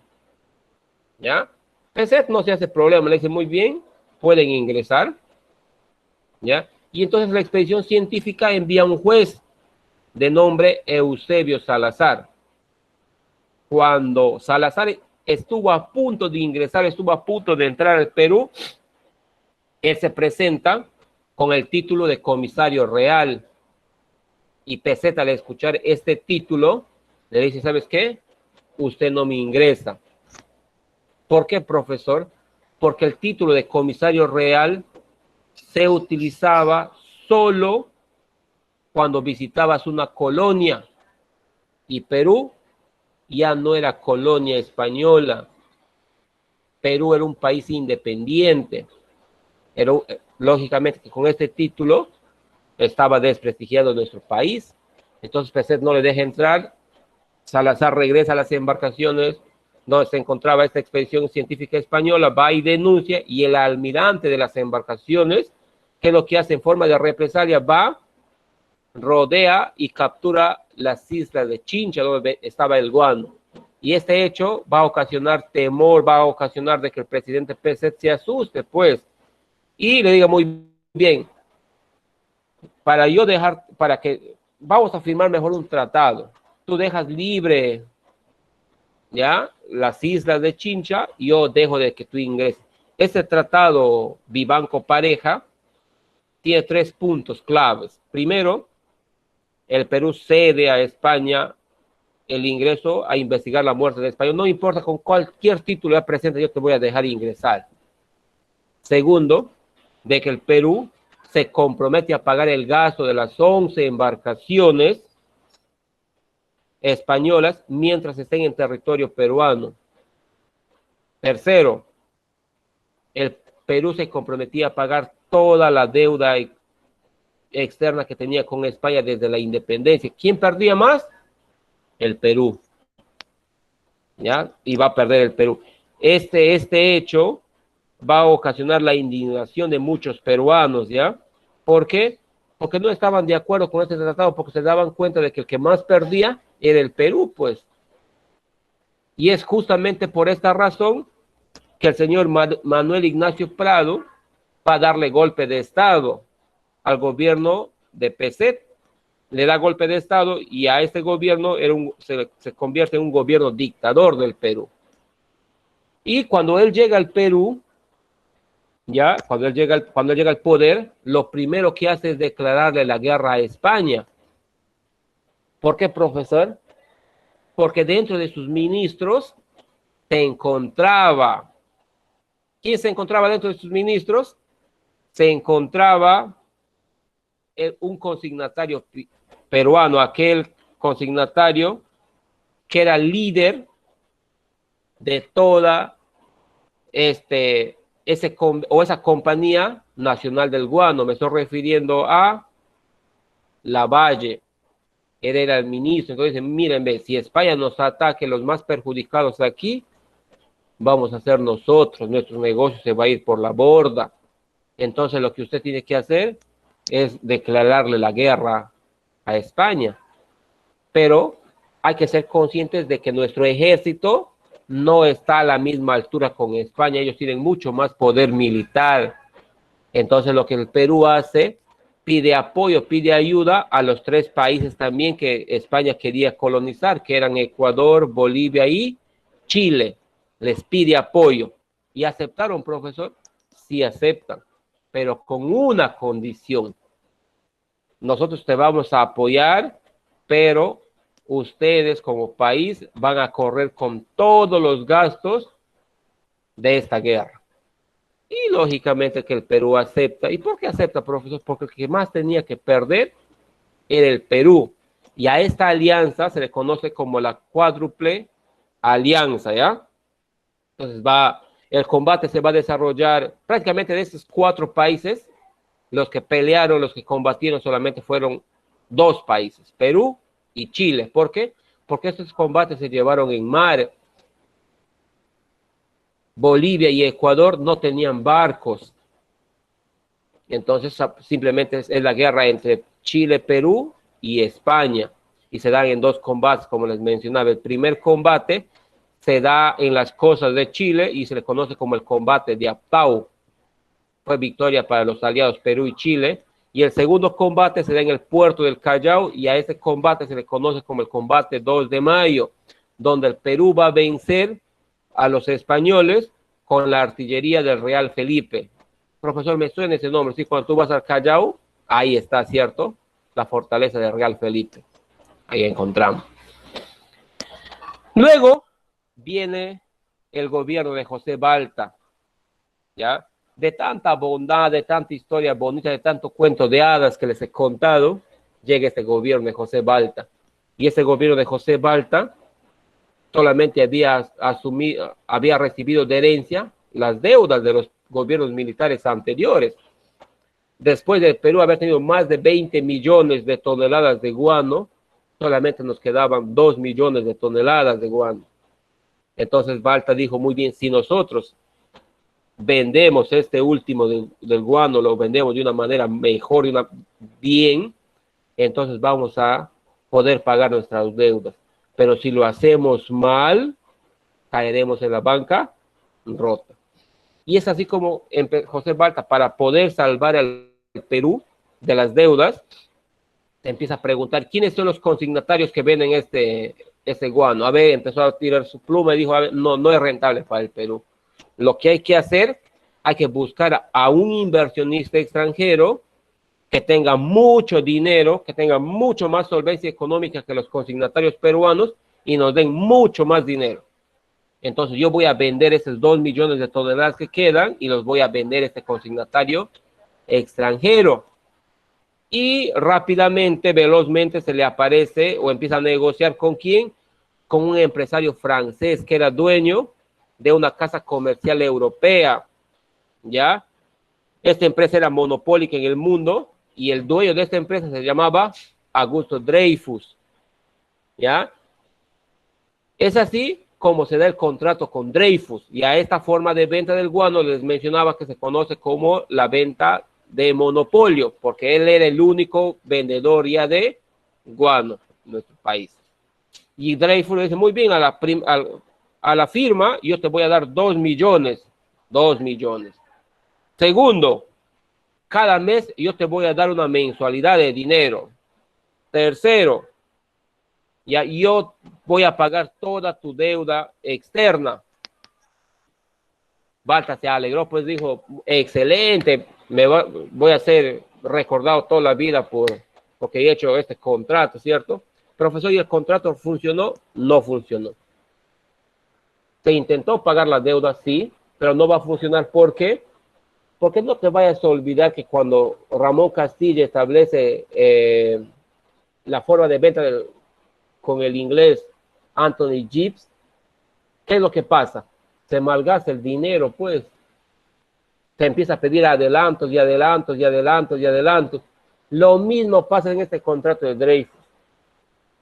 ¿Ya? Peset no se hace problema, le dice muy bien, pueden ingresar. ¿Ya? Y entonces la expedición científica envía a un juez de nombre Eusebio Salazar. Cuando Salazar estuvo a punto de ingresar, estuvo a punto de entrar al Perú, él se presenta con el título de comisario real. Y Peset, al escuchar este título, le dice, ¿sabes qué? Usted no me ingresa. ¿Por qué, profesor? Porque el título de comisario real se utilizaba solo cuando visitabas una colonia, y Perú ya no era colonia española. Perú era un país independiente. Pero, lógicamente, que con este título estaba desprestigiado nuestro país. Entonces Peset no le deja entrar. Salazar regresa a las embarcaciones donde se encontraba esta expedición científica española, va y denuncia, y el almirante de las embarcaciones, que es lo que hace en forma de represalia, va, rodea y captura las islas de Chincha, donde estaba el guano. Y este hecho va a ocasionar temor, va a ocasionar de que el presidente Peset se asuste, pues, y le diga muy bien, para que vamos a firmar mejor un tratado. Tú dejas libre, ¿ya?, las islas de Chincha, y yo dejo de que tú ingreses. Este tratado Vivanco Pareja tiene 3 puntos claves. Primero, el Perú cede a España el ingreso a investigar la muerte de España. No importa con cualquier título ya presente, yo te voy a dejar ingresar. Segundo, de que el Perú se compromete a pagar el gasto de las 11 embarcaciones españolas mientras estén en territorio peruano. Tercero, el Perú se comprometía a pagar toda la deuda externa que tenía con España desde la independencia. ¿Quién perdía más? El Perú. ¿Ya? Y va a perder el Perú. Este hecho va a ocasionar la indignación de muchos peruanos, ¿ya? ¿Por qué? Porque no estaban de acuerdo con este tratado, porque se daban cuenta de que el que más perdía era el Perú, pues. Y es justamente por esta razón que el señor Manuel Ignacio Prado va a darle golpe de Estado al gobierno de Peset. Le da golpe de Estado y a este gobierno se convierte en un gobierno dictador del Perú. Y cuando él llega al Perú, ya, cuando él llega al poder, lo primero que hace es declararle la guerra a España. ¿Por qué, profesor? Porque dentro de sus ministros se encontraba, ¿quién se encontraba dentro de sus ministros? Se encontraba un consignatario peruano, aquel consignatario que era líder de toda esa compañía nacional del guano. Me estoy refiriendo a Lavalle, él era el ministro. Entonces, miren, ve, si España nos ataque, los más perjudicados aquí, vamos a ser nosotros, nuestros negocios se va a ir por la borda. Entonces, lo que usted tiene que hacer es declararle la guerra a España. Pero hay que ser conscientes de que nuestro ejército no está a la misma altura con España. Ellos tienen mucho más poder militar. Entonces, lo que el Perú hace, pide apoyo, pide ayuda a los 3 países también que España quería colonizar, que eran Ecuador, Bolivia y Chile. Les pide apoyo. ¿Y aceptaron, profesor? Sí aceptan, pero con una condición. Nosotros te vamos a apoyar, pero ustedes como país van a correr con todos los gastos de esta guerra. Y lógicamente que el Perú acepta. ¿Y por qué acepta, profesor? Porque el que más tenía que perder era el Perú. Y a esta alianza se le conoce como la cuádruple alianza, ¿ya? Entonces el combate se va a desarrollar prácticamente de estos 4 países. Los que pelearon, los que combatieron solamente fueron 2 países, Perú y Chile. ¿Por qué? Porque estos combates se llevaron en mar. Bolivia y Ecuador no tenían barcos. Entonces simplemente es la guerra entre Chile, Perú y España. Y se dan en 2 combates, como les mencionaba. El primer combate se da en las costas de Chile y se le conoce como el combate de Aptao. Fue victoria para los aliados Perú y Chile. Y el segundo combate se da en el puerto del Callao y a ese combate se le conoce como el combate 2 de mayo, donde el Perú va a vencer a los españoles con la artillería del Real Felipe. Profesor, me suena ese nombre, ¿sí? Cuando tú vas al Callao, ahí está, ¿cierto? La fortaleza del Real Felipe. Ahí encontramos. Luego viene el gobierno de José Balta, ¿ya? De tanta bondad, de tanta historia bonita, de tanto cuento de hadas que les he contado, llega este gobierno de José Balta. Y ese gobierno de José Balta solamente había recibido de herencia las deudas de los gobiernos militares anteriores. Después de Perú haber tenido más de 20 millones de toneladas de guano, solamente nos quedaban 2 millones de toneladas de guano. Entonces Balta dijo, muy bien, si nosotros vendemos este último del guano, lo vendemos de una manera mejor y bien, entonces vamos a poder pagar nuestras deudas. Pero si lo hacemos mal, caeremos en la banca rota. Y es así como José Balta, para poder salvar al Perú de las deudas, se empieza a preguntar quiénes son los consignatarios que venden este guano. A ver, empezó a tirar su pluma y dijo, a ver, no es rentable para el Perú. Lo que hay que hacer, hay que buscar a un inversionista extranjero que tenga mucho dinero, que tenga mucho más solvencia económica que los consignatarios peruanos y nos den mucho más dinero. Entonces yo voy a vender esos 2 millones de toneladas que quedan y los voy a vender a este consignatario extranjero. Y rápidamente, velozmente se le aparece o empieza a negociar ¿con quién? Con un empresario francés que era dueño de una casa comercial europea, ¿ya? Esta empresa era monopólica en el mundo y el dueño de esta empresa se llamaba Augusto Dreyfus, ¿ya? Es así como se da el contrato con Dreyfus, y a esta forma de venta del guano les mencionaba que se conoce como la venta de monopolio, porque él era el único vendedor ya de guano en nuestro país. Y Dreyfus le dice, muy bien, a la firma yo te voy a dar 2 millones. 2 millones. Segundo, cada mes yo te voy a dar una mensualidad de dinero. Tercero, ya yo voy a pagar toda tu deuda externa. Balta se alegró, pues dijo, excelente, voy a ser recordado toda la vida porque he hecho este contrato, ¿cierto? Profesor, ¿y el contrato funcionó? No funcionó. Se intentó pagar la deuda, sí, pero no va a funcionar. ¿Por qué? Porque no te vayas a olvidar que cuando Ramón Castilla establece la forma de venta con el inglés Anthony Gibbs, ¿qué es lo que pasa? Se malgasta el dinero, pues. Se empieza a pedir adelantos y adelantos y adelantos y adelantos. Lo mismo pasa en este contrato de Dreyfus.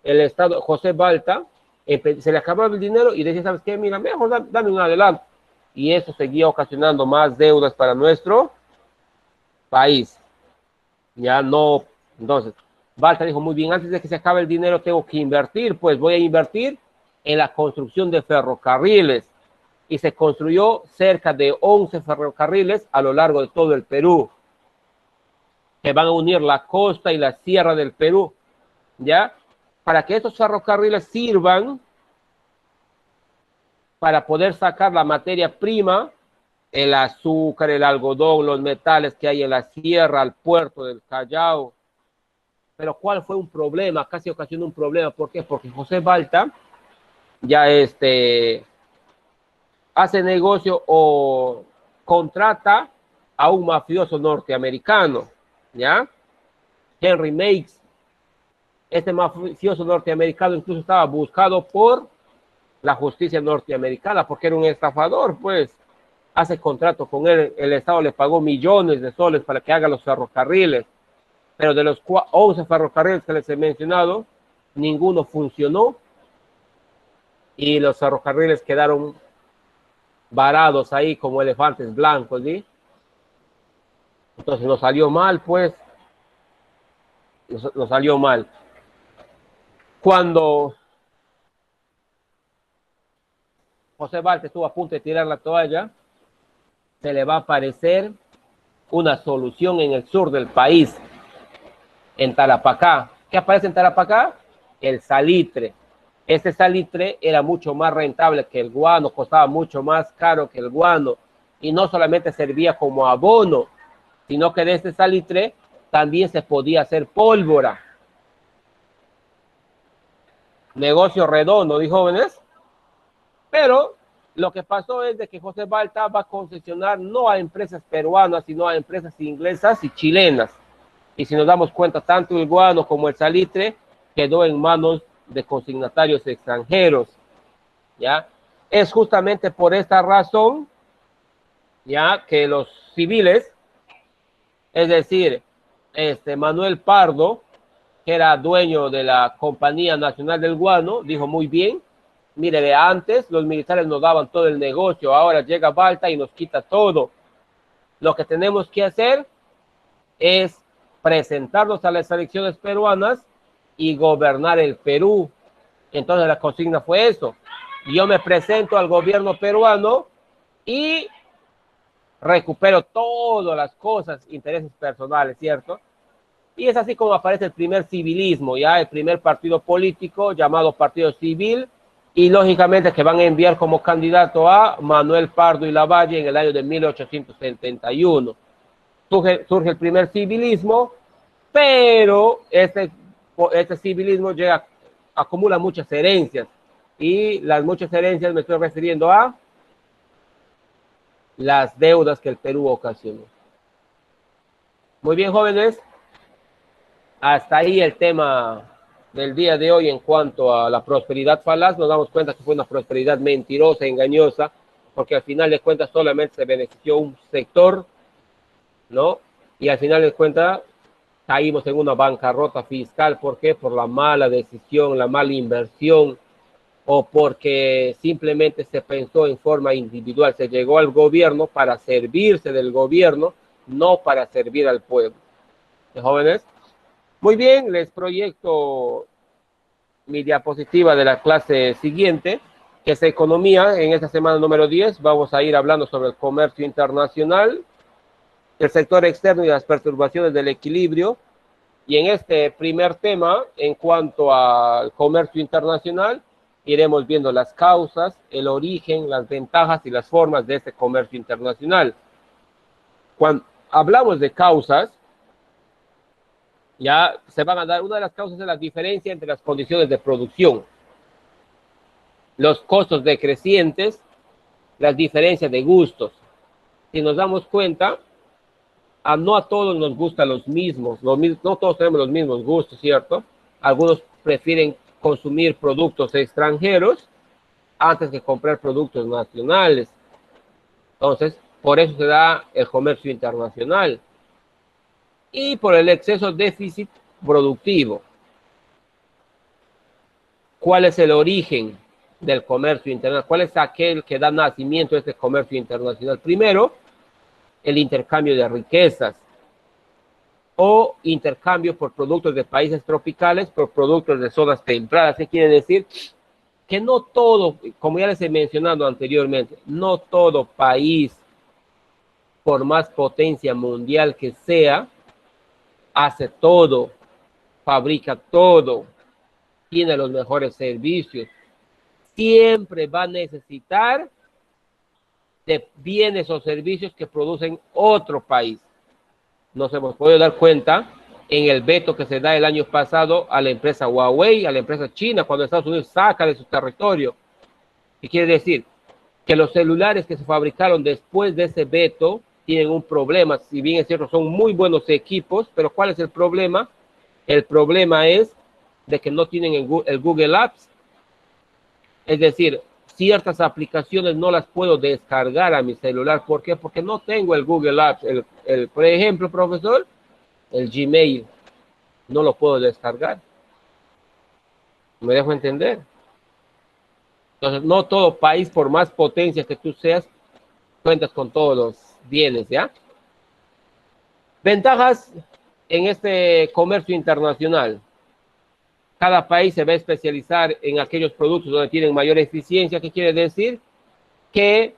El Estado, José Balta, se le acababa el dinero y decía, ¿sabes qué? Mira, mejor dame un adelanto. Y eso seguía ocasionando más deudas para nuestro país. Ya no, entonces, Balta dijo, muy bien, antes de que se acabe el dinero tengo que invertir, pues voy a invertir en la construcción de ferrocarriles. Y se construyó cerca de 11 ferrocarriles a lo largo de todo el Perú, que van a unir la costa y la sierra del Perú, ¿ya? Para que estos ferrocarriles sirvan para poder sacar la materia prima, el azúcar, el algodón, los metales que hay en la sierra, al puerto del Callao. Pero ¿cuál fue un problema? Casi ocasionó un problema. ¿Por qué? Porque José Balta ya hace negocio o contrata a un mafioso norteamericano, ¿ya? Henry Meigs. Este mafioso norteamericano incluso estaba buscado por la justicia norteamericana porque era un estafador, pues. Hace contrato con él, el Estado le pagó millones de soles para que haga los ferrocarriles, pero de los 11 ferrocarriles que les he mencionado, ninguno funcionó y los ferrocarriles quedaron varados ahí como elefantes blancos, ¿sí? Entonces nos salió mal, pues, nos salió mal. Cuando José Balta estuvo a punto de tirar la toalla, se le va a aparecer una solución en el sur del país, en Tarapacá. ¿Qué aparece en Tarapacá? El salitre. Este salitre era mucho más rentable que el guano, costaba mucho más caro que el guano, y no solamente servía como abono, sino que de este salitre también se podía hacer pólvora. Negocio redondo, ¿sí, jóvenes? Pero lo que pasó es de que José Balta va a concesionar no a empresas peruanas, sino a empresas inglesas y chilenas. Y si nos damos cuenta, tanto el guano como el salitre quedó en manos de consignatarios extranjeros, ¿ya? Es justamente por esta razón, ya, que los civiles, es decir, Manuel Pardo, que era dueño de la Compañía Nacional del Guano, dijo muy bien, mire, de antes los militares nos daban todo el negocio, ahora llega Balta y nos quita todo. Lo que tenemos que hacer es presentarnos a las elecciones peruanas y gobernar el Perú. Entonces la consigna fue eso. Yo me presento al gobierno peruano y recupero todas las cosas, intereses personales, ¿cierto? Y es así como aparece el primer civilismo, ya el primer partido político llamado Partido Civil, y lógicamente que van a enviar como candidato a Manuel Pardo y Lavalle en el año de 1871. Surge el primer civilismo, pero este civilismo acumula muchas herencias, y las muchas herencias me estoy refiriendo a las deudas que el Perú ocasionó. Muy bien, jóvenes, hasta ahí el tema del día de hoy en cuanto a la prosperidad falaz. Nos damos cuenta que fue una prosperidad mentirosa, engañosa, porque al final de cuentas solamente se benefició un sector, ¿no? Y al final de cuentas caímos en una bancarrota fiscal. ¿Por qué? Por la mala decisión, la mala inversión, o porque simplemente se pensó en forma individual. Se llegó al gobierno para servirse del gobierno, no para servir al pueblo. Jóvenes, muy bien, les proyecto mi diapositiva de la clase siguiente, que es economía. En esta semana número 10 vamos a ir hablando sobre el comercio internacional, el sector externo y las perturbaciones del equilibrio. Y en este primer tema, en cuanto al comercio internacional, iremos viendo las causas, el origen, las ventajas y las formas de este comercio internacional. Cuando hablamos de causas, ya se van a dar, una de las causas de la diferencia entre las condiciones de producción, los costos decrecientes, las diferencias de gustos. Si nos damos cuenta, no a todos nos gustan los mismos, no todos tenemos los mismos gustos, ¿cierto? Algunos prefieren consumir productos extranjeros antes que comprar productos nacionales. Entonces, por eso se da el comercio internacional. y por el exceso déficit productivo. ¿Cuál es el origen del comercio internacional? ¿Cuál es aquel que da nacimiento a este comercio internacional? Primero, el intercambio de riquezas o intercambio por productos de países tropicales por productos de zonas templadas. ¿Qué quiere decir? Que no todo, como ya les he mencionado anteriormente, no todo país, por más potencia mundial que sea, hace todo, fabrica todo, tiene los mejores servicios. Siempre va a necesitar de bienes o servicios que producen otro país. Nos hemos podido dar cuenta en el veto que se da el año pasado a la empresa Huawei, a la empresa china, cuando Estados Unidos saca de su territorio. ¿Qué quiere decir? Que los celulares que se fabricaron después de ese veto tienen un problema. Si bien es cierto, son muy buenos equipos, pero ¿cuál es el problema? El problema es de que no tienen el Google Apps. Es decir, ciertas aplicaciones no las puedo descargar a mi celular. ¿Por qué? Porque no tengo el Google Apps. Por ejemplo, profesor, el Gmail no lo puedo descargar. ¿Me dejo entender? Entonces, no todo país, por más potencia que tú seas, cuentas con todos los bienes, ¿ya? Ventajas en este comercio internacional. Cada país se va a especializar en aquellos productos donde tienen mayor eficiencia. ¿Qué quiere decir? Que,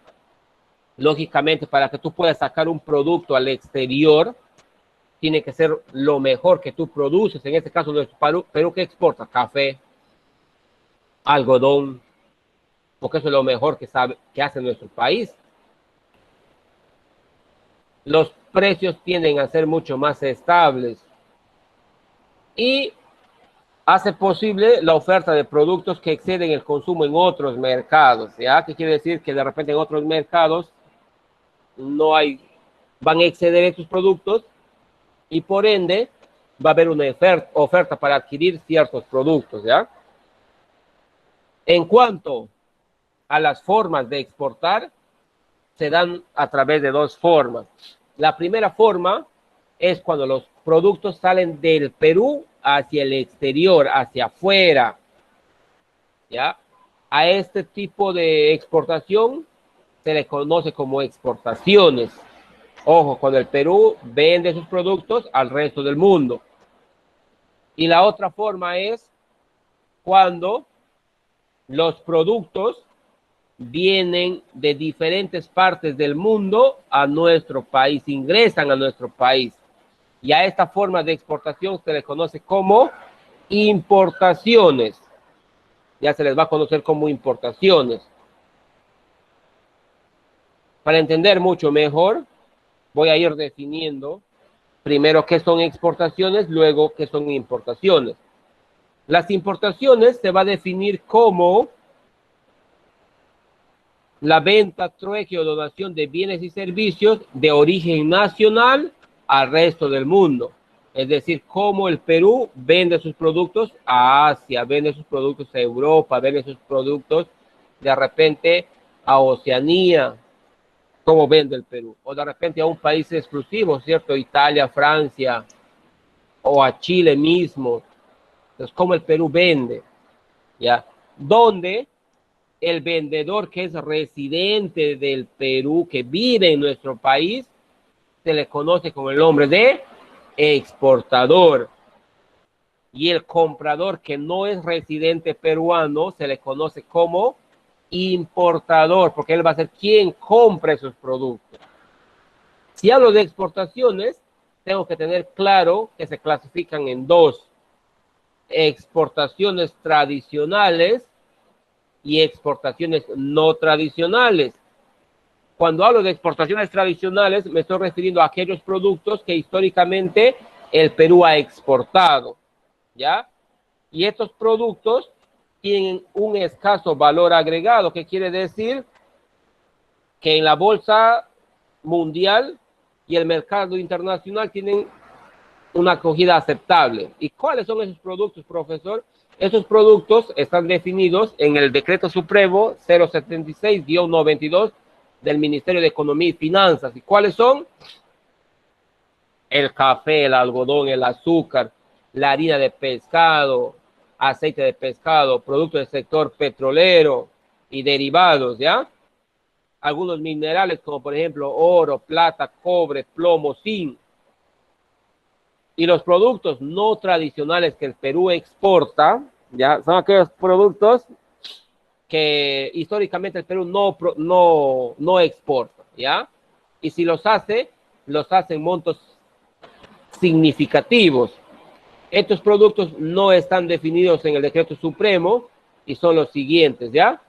lógicamente, para que tú puedas sacar un producto al exterior, tiene que ser lo mejor que tú produces. En este caso, nuestro Perú, ¿qué exporta? Café, algodón, porque eso es lo mejor que hace nuestro país. Los precios tienden a ser mucho más estables y hace posible la oferta de productos que exceden el consumo en otros mercados, ¿ya? ¿Qué quiere decir? Que de repente en otros mercados van a exceder estos productos y por ende va a haber una oferta para adquirir ciertos productos, ¿ya? En cuanto a las formas de exportar, se dan a través de dos formas. La primera forma es cuando los productos salen del Perú hacia el exterior, hacia afuera, ¿ya? A este tipo de exportación se le conoce como exportaciones. Ojo, cuando el Perú vende sus productos al resto del mundo. Y la otra forma es cuando los productos vienen de diferentes partes del mundo a nuestro país, ingresan a nuestro país. Y a esta forma de exportación se le conoce como importaciones. Ya se les va a conocer como importaciones. Para entender mucho mejor, voy a ir definiendo primero qué son exportaciones, luego qué son importaciones. Las importaciones se va a definir como la venta, trueque o donación de bienes y servicios de origen nacional al resto del mundo. Es decir, cómo el Perú vende sus productos a Asia, vende sus productos a Europa, vende sus productos de repente a Oceanía, cómo vende el Perú. O de repente a un país exclusivo, ¿cierto? Italia, Francia, o a Chile mismo. Entonces, cómo el Perú vende, ¿ya? Donde el vendedor que es residente del Perú, que vive en nuestro país, se le conoce con el nombre de exportador. Y el comprador que no es residente peruano se le conoce como importador, porque él va a ser quien compre esos productos. Si hablo de exportaciones, tengo que tener claro que se clasifican en dos: exportaciones tradicionales y exportaciones no tradicionales. Cuando hablo de exportaciones tradicionales, me estoy refiriendo a aquellos productos que históricamente el Perú ha exportado, ¿ya? Y estos productos tienen un escaso valor agregado, que quiere decir que en la bolsa mundial y el mercado internacional tienen una acogida aceptable. ¿Y cuáles son esos productos, profesor? Esos productos están definidos en el Decreto Supremo 076-92 del Ministerio de Economía y Finanzas. ¿Y cuáles son? el café, el algodón, el azúcar, la harina de pescado, aceite de pescado, productos del sector petrolero y derivados, ¿ya? Algunos minerales como por ejemplo oro, plata, cobre, plomo, zinc. Y los productos no tradicionales que el Perú exporta, ¿ya? Son aquellos productos que históricamente el Perú no exporta, ¿ya? Y si los hace en montos significativos. Estos productos no están definidos en el decreto supremo y son los siguientes, ¿ya?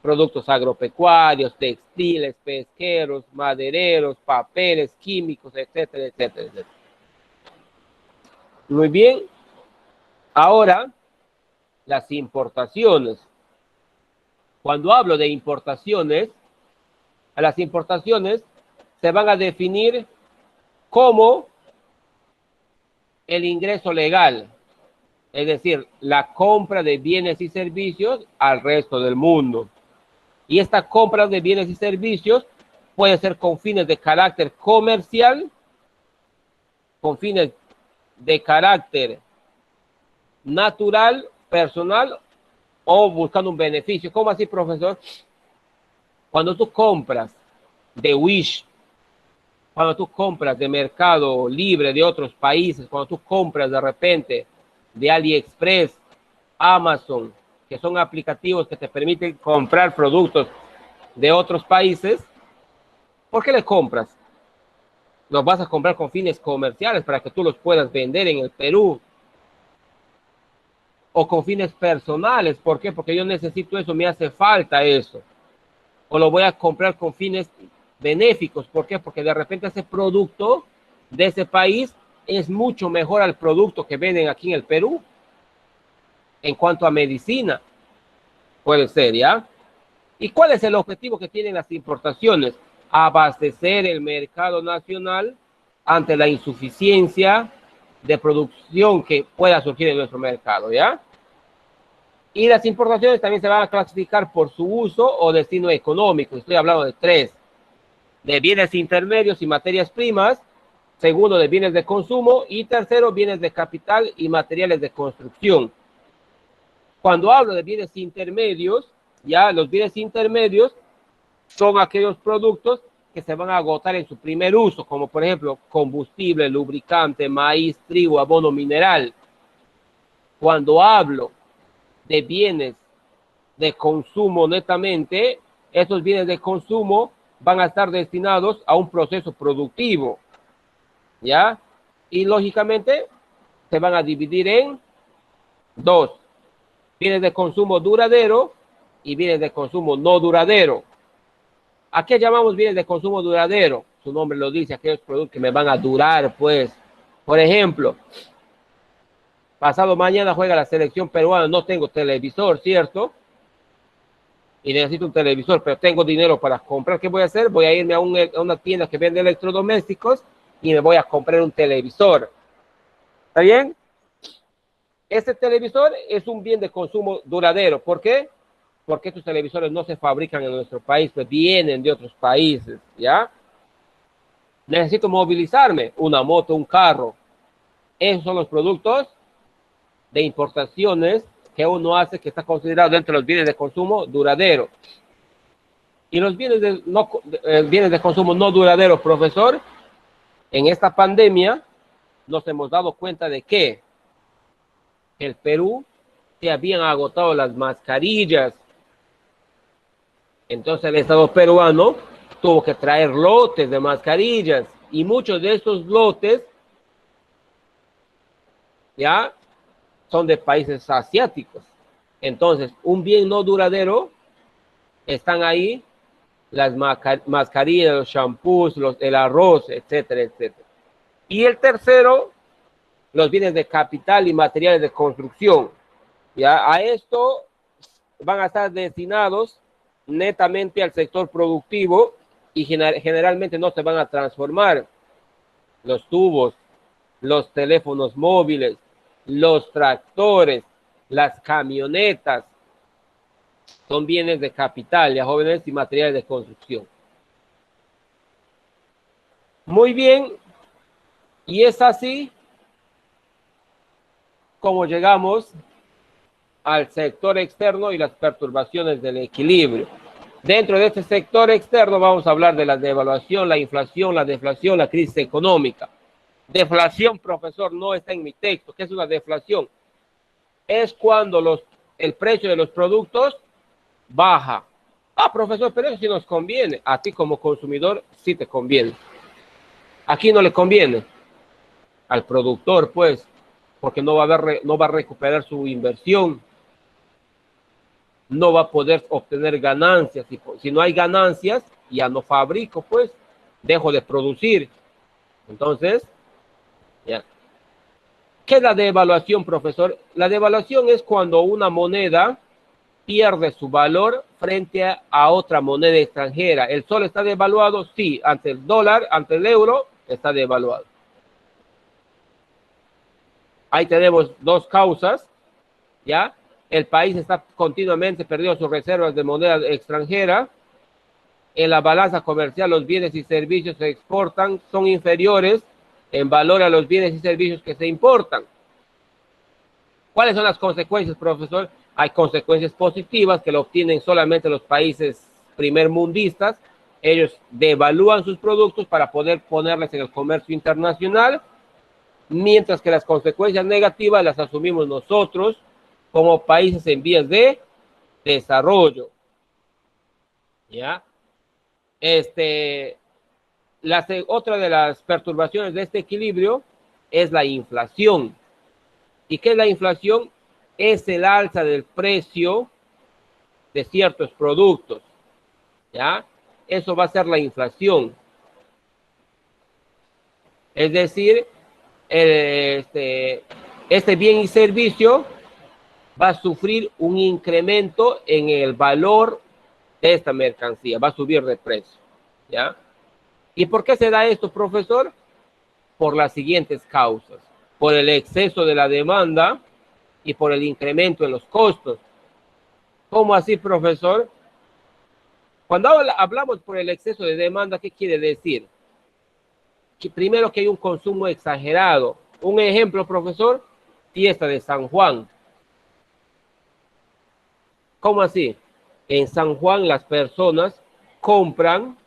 Productos agropecuarios, textiles, pesqueros, madereros, papeles, químicos, etcétera, etcétera, etcétera. Muy bien. Ahora, las importaciones. Cuando hablo de importaciones, a las importaciones se van a definir como el ingreso legal, es decir, la compra de bienes y servicios al resto del mundo. Y esta compra de bienes y servicios puede ser con fines de carácter comercial, con fines de carácter natural, personal o buscando un beneficio. ¿Cómo así, profesor? Cuando tú compras de Wish, cuando tú compras de Mercado Libre de otros países, cuando tú compras de repente de AliExpress, Amazon, que son aplicativos que te permiten comprar productos de otros países, ¿por qué le compras? Los vas a comprar con fines comerciales para que tú los puedas vender en el Perú, o con fines personales. ¿Por qué? Porque yo necesito eso, me hace falta eso. O lo voy a comprar con fines benéficos. ¿Por qué? Porque de repente ese producto de ese país es mucho mejor al producto que venden aquí en el Perú. En cuanto a medicina, puede ser, ¿ya? ¿Y cuál es el objetivo que tienen las importaciones? Abastecer el mercado nacional ante la insuficiencia de producción que pueda surgir en nuestro mercado, ¿ya? Y las importaciones también se van a clasificar por su uso o destino económico. Estoy hablando de tres: de bienes intermedios y materias primas; segundo, de bienes de consumo; y tercero, bienes de capital y materiales de construcción. Cuando hablo de bienes intermedios, ya los bienes intermedios son aquellos productos que se van a agotar en su primer uso, como por ejemplo combustible, lubricante, maíz, trigo, abono mineral. Cuando hablo de bienes de consumo netamente, esos bienes de consumo van a estar destinados a un proceso productivo, ¿ya? Y lógicamente se van a dividir en dos: bienes de consumo duradero y bienes de consumo no duradero. ¿A qué llamamos bienes de consumo duradero? Su nombre lo dice, aquellos productos que me van a durar, pues. Por ejemplo, pasado mañana juega la selección peruana, no tengo televisor, ¿cierto? Y necesito un televisor, pero tengo dinero para comprar. ¿Qué voy a hacer? Voy a irme a una tienda que vende electrodomésticos y me voy a comprar un televisor. ¿Está bien? Este televisor es un bien de consumo duradero. ¿Por qué? Porque estos televisores no se fabrican en nuestro país, pues vienen de otros países, ¿ya? Necesito movilizarme, una moto, un carro. Esos son los productos de importaciones que uno hace, que está considerado dentro de los bienes de consumo duradero. Y los bienes de consumo no duraderos, profesor, en esta pandemia nos hemos dado cuenta de que el Perú se habían agotado las mascarillas. Entonces el Estado peruano tuvo que traer lotes de mascarillas, y muchos de estos lotes ya son de países asiáticos. Entonces, un bien no duradero, están ahí las mascarillas, los shampoos, el arroz, etcétera, etcétera. Y el tercero, los bienes de capital y materiales de construcción. Ya a esto van a estar destinados netamente al sector productivo y generalmente no se van a transformar. Los tubos, los teléfonos móviles, los tractores, las camionetas, son bienes de capital, ya jóvenes, y materiales de construcción. Muy bien. Y es así como llegamos al sector externo y las perturbaciones del equilibrio. Dentro de este sector externo vamos a hablar de la devaluación, la inflación, la deflación, la crisis económica. Deflación, profesor, no está en mi texto. ¿Qué es una deflación? Es cuando el precio de los productos baja. Ah, profesor, pero eso sí nos conviene. A ti como consumidor sí te conviene. Aquí no le conviene. Al productor, pues, porque no va a recuperar su inversión. No va a poder obtener ganancias. Si no hay ganancias, ya no fabrico, pues, dejo de producir. Entonces, ya. ¿Qué es la devaluación, profesor? La devaluación es cuando una moneda pierde su valor frente a otra moneda extranjera. ¿El sol está devaluado? Sí, ante el dólar, ante el euro, está devaluado. Ahí tenemos dos causas, ¿ya? El país está continuamente perdiendo sus reservas de moneda extranjera. En la balanza comercial, los bienes y servicios que se exportan son inferiores en valor a los bienes y servicios que se importan. ¿Cuáles son las consecuencias, profesor? Hay consecuencias positivas que lo obtienen solamente los países primermundistas. Ellos devalúan sus productos para poder ponerles en el comercio internacional, mientras que las consecuencias negativas las asumimos nosotros como países en vías de desarrollo. ¿Ya? Otra de las perturbaciones de este equilibrio es la inflación. ¿Y qué es la inflación? Es el alza del precio de ciertos productos. ¿Ya? Eso va a ser la inflación. Es decir, este bien y servicio va a sufrir un incremento en el valor de esta mercancía, va a subir de precio. ¿Ya? ¿Y por qué se da esto, profesor? Por las siguientes causas. Por el exceso de la demanda y por el incremento en los costos. ¿Cómo así, profesor? Cuando hablamos por el exceso de demanda, ¿qué quiere decir? Que primero que hay un consumo exagerado. Un ejemplo, profesor, fiesta de San Juan. ¿Cómo así? En San Juan las personas compran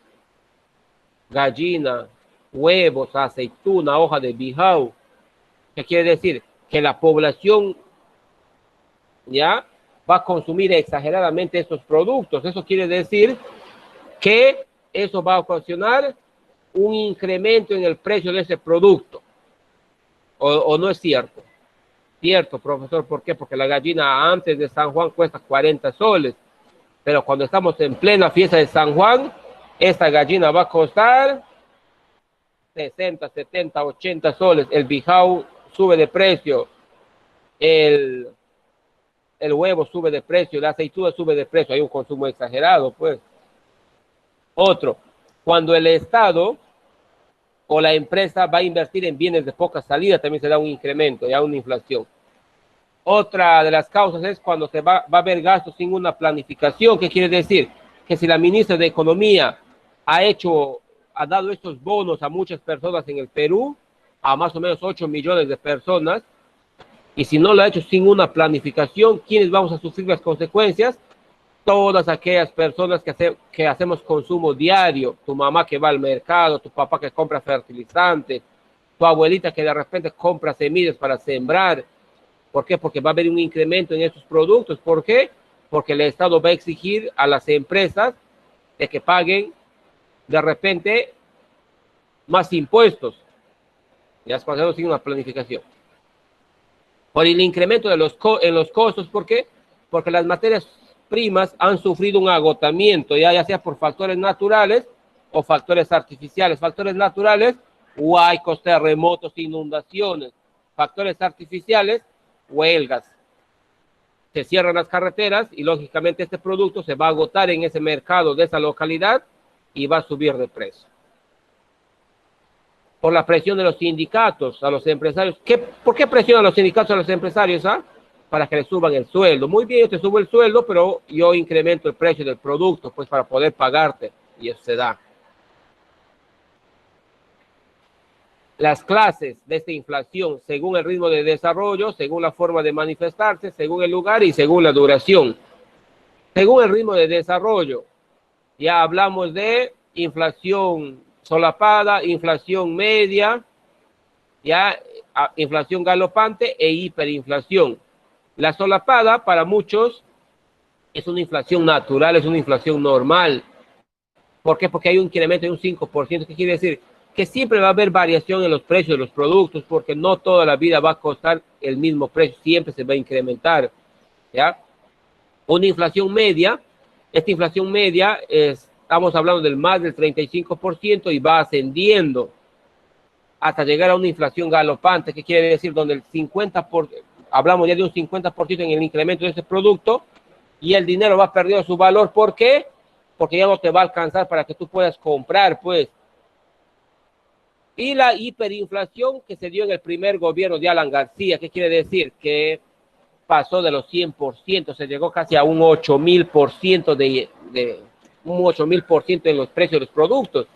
gallina, huevos, aceituna, hoja de bijao. ¿Qué quiere decir? Que la población ya va a consumir exageradamente estos productos. Eso quiere decir que eso va a ocasionar un incremento en el precio de ese producto. ¿O no es cierto? Cierto, profesor. ¿Por qué? Porque la gallina antes de San Juan cuesta 40 soles. Pero cuando estamos en plena fiesta de San Juan, esta gallina va a costar 60, 70, 80 soles. El bijao sube de precio. El huevo sube de precio. La aceituna sube de precio. Hay un consumo exagerado, pues. Otro, cuando el Estado o la empresa va a invertir en bienes de poca salida, también se da un incremento, ya una inflación. Otra de las causas es cuando va a haber gastos sin una planificación. ¿Qué quiere decir? Que si la ministra de Economía ha dado estos bonos a muchas personas en el Perú, a más o menos 8 millones de personas, y si no lo ha hecho sin una planificación, ¿quiénes vamos a sufrir las consecuencias? Todas aquellas personas que hacemos consumo diario, tu mamá que va al mercado, tu papá que compra fertilizantes, tu abuelita que de repente compra semillas para sembrar. ¿Por qué? Porque va a haber un incremento en estos productos. ¿Por qué? Porque el Estado va a exigir a las empresas de que paguen de repente más impuestos. Ya es pasado sin una planificación. Por el incremento en los costos. ¿Por qué? Porque las materias primas han sufrido un agotamiento, ya sea por factores naturales o factores artificiales. Factores naturales, huaicos, terremotos, inundaciones. Factores artificiales, huelgas. Se cierran las carreteras y lógicamente este producto se va a agotar en ese mercado de esa localidad y va a subir de precio. Por la presión de los sindicatos a los empresarios. ¿Por qué presionan los sindicatos a los empresarios? Para que le suban el sueldo. Muy bien, yo te subo el sueldo, pero yo incremento el precio del producto, pues para poder pagarte. Y eso se da. las clases de esta inflación según el ritmo de desarrollo, según la forma de manifestarse, según el lugar y según la duración. Según el ritmo de desarrollo, ya hablamos de inflación solapada, inflación media, ya inflación galopante e hiperinflación. La solapada para muchos es una inflación natural, es una inflación normal. ¿Por qué? Porque hay un incremento de un 5%. ¿Qué quiere decir? Que siempre va a haber variación en los precios de los productos, porque no toda la vida va a costar el mismo precio, siempre se va a incrementar, ¿ya? Una inflación media, esta inflación media estamos hablando del más del 35% y va ascendiendo hasta llegar a una inflación galopante, que quiere decir donde el 50%, hablamos ya de un 50% en el incremento de ese producto y el dinero va perdiendo su valor. ¿Por qué? Porque ya no te va a alcanzar para que tú puedas comprar, pues. Y la hiperinflación que se dio en el primer gobierno de Alan García, ¿qué quiere decir? Que pasó de los 100%, se llegó casi a un 8.000% un 8.000% en los precios de los productos.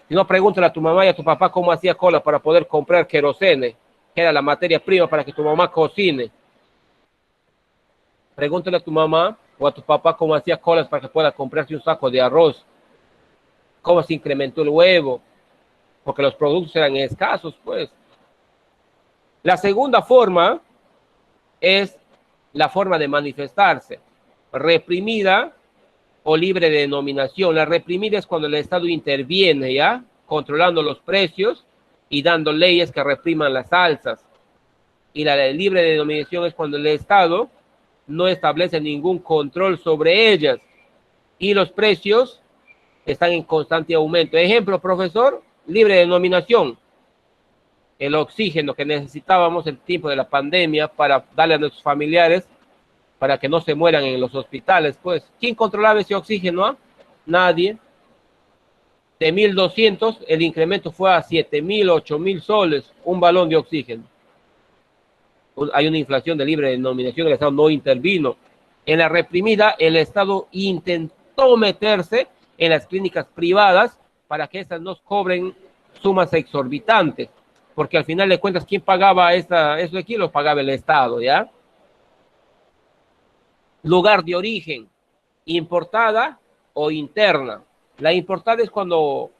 Si no, pregúntale a tu mamá y a tu papá cómo hacía cola para poder comprar querosene, que era la materia prima para que tu mamá cocine. Pregúntale a tu mamá o a tu papá cómo hacía colas para que pueda comprarse un saco de arroz. Cómo se incrementó el huevo, porque los productos eran escasos, pues. La segunda forma es la forma de manifestarse, reprimida o libre de denominación. La reprimida es cuando el Estado interviene, ¿ya? Controlando los precios y dando leyes que repriman las alzas. Y la libre de denominación es cuando el Estado no establece ningún control sobre ellas y los precios están en constante aumento. Ejemplo, profesor, libre de denominación. El oxígeno que necesitábamos en el tiempo de la pandemia para darle a nuestros familiares para que no se mueran en los hospitales, pues. ¿Quién controlaba ese oxígeno? Nadie. De 1.200, el incremento fue a 7.000, 8.000 soles, un balón de oxígeno. Hay una inflación de libre denominación, el Estado no intervino. En la reprimida, el Estado intentó meterse en las clínicas privadas para que estas nos cobren sumas exorbitantes, porque al final de cuentas, ¿quién pagaba eso de aquí? Lo pagaba el Estado, ¿ya? Lugar de origen, importada o interna. La importada es cuando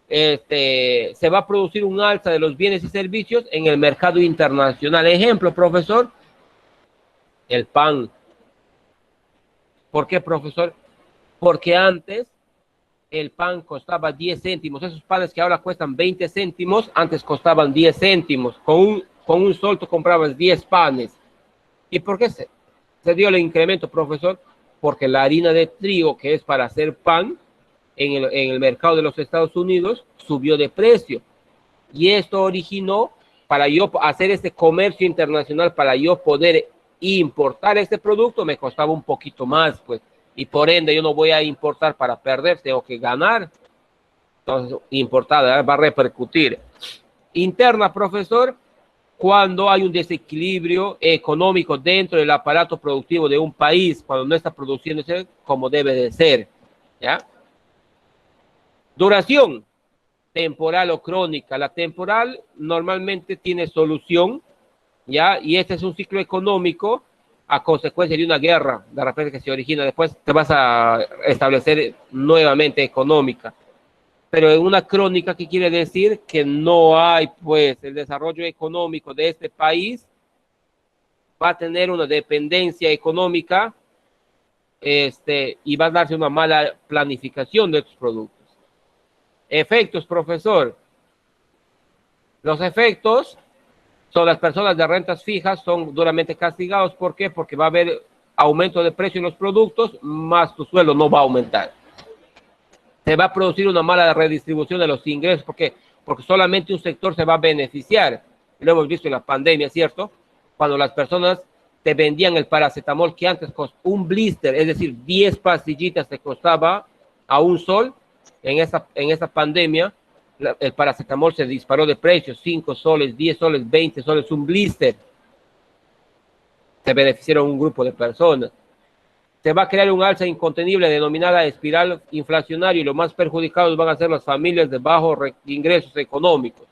se va a producir un alza de los bienes y servicios en el mercado internacional. Ejemplo, profesor, el pan. ¿Por qué, profesor? Porque antes el pan costaba 10 céntimos. Esos panes que ahora cuestan 20 céntimos, antes costaban 10 céntimos. Con un sol tú comprabas 10 panes. ¿Y por qué se dio el incremento, profesor? Porque la harina de trigo, que es para hacer pan, en el mercado de los Estados Unidos, subió de precio. Y esto originó, para yo hacer este comercio internacional, para yo poder importar este producto, me costaba un poquito más, pues. Y por ende, yo no voy a importar para perder, tengo que ganar. Entonces, importada va a repercutir. Interna, profesor, cuando hay un desequilibrio económico dentro del aparato productivo de un país, cuando no está produciéndose como debe de ser, ¿ya? Duración, temporal o crónica. La temporal normalmente tiene solución, ¿ya? Y este es un ciclo económico a consecuencia de una guerra, de repente que se origina, después te vas a establecer nuevamente económica. Pero en una crónica, ¿qué quiere decir? Que no hay, pues, el desarrollo económico de este país va a tener una dependencia económica y va a darse una mala planificación de estos productos. Efectos, profesor. Los efectos son las personas de rentas fijas, son duramente castigados. ¿Por qué? Porque va a haber aumento de precio en los productos, más tu sueldo no va a aumentar. Se va a producir una mala redistribución de los ingresos. ¿Por qué? Porque solamente un sector se va a beneficiar. Lo hemos visto en la pandemia, ¿cierto? Cuando las personas te vendían el paracetamol que antes costaba un blister, es decir, 10 pastillitas te costaba a un sol. En esa pandemia, el paracetamol se disparó de precio, 5 soles, 10 soles, 20 soles, un blister. Se beneficiaron un grupo de personas. Se va a crear un alza incontenible denominada espiral inflacionaria y los más perjudicados van a ser las familias de bajos ingresos económicos.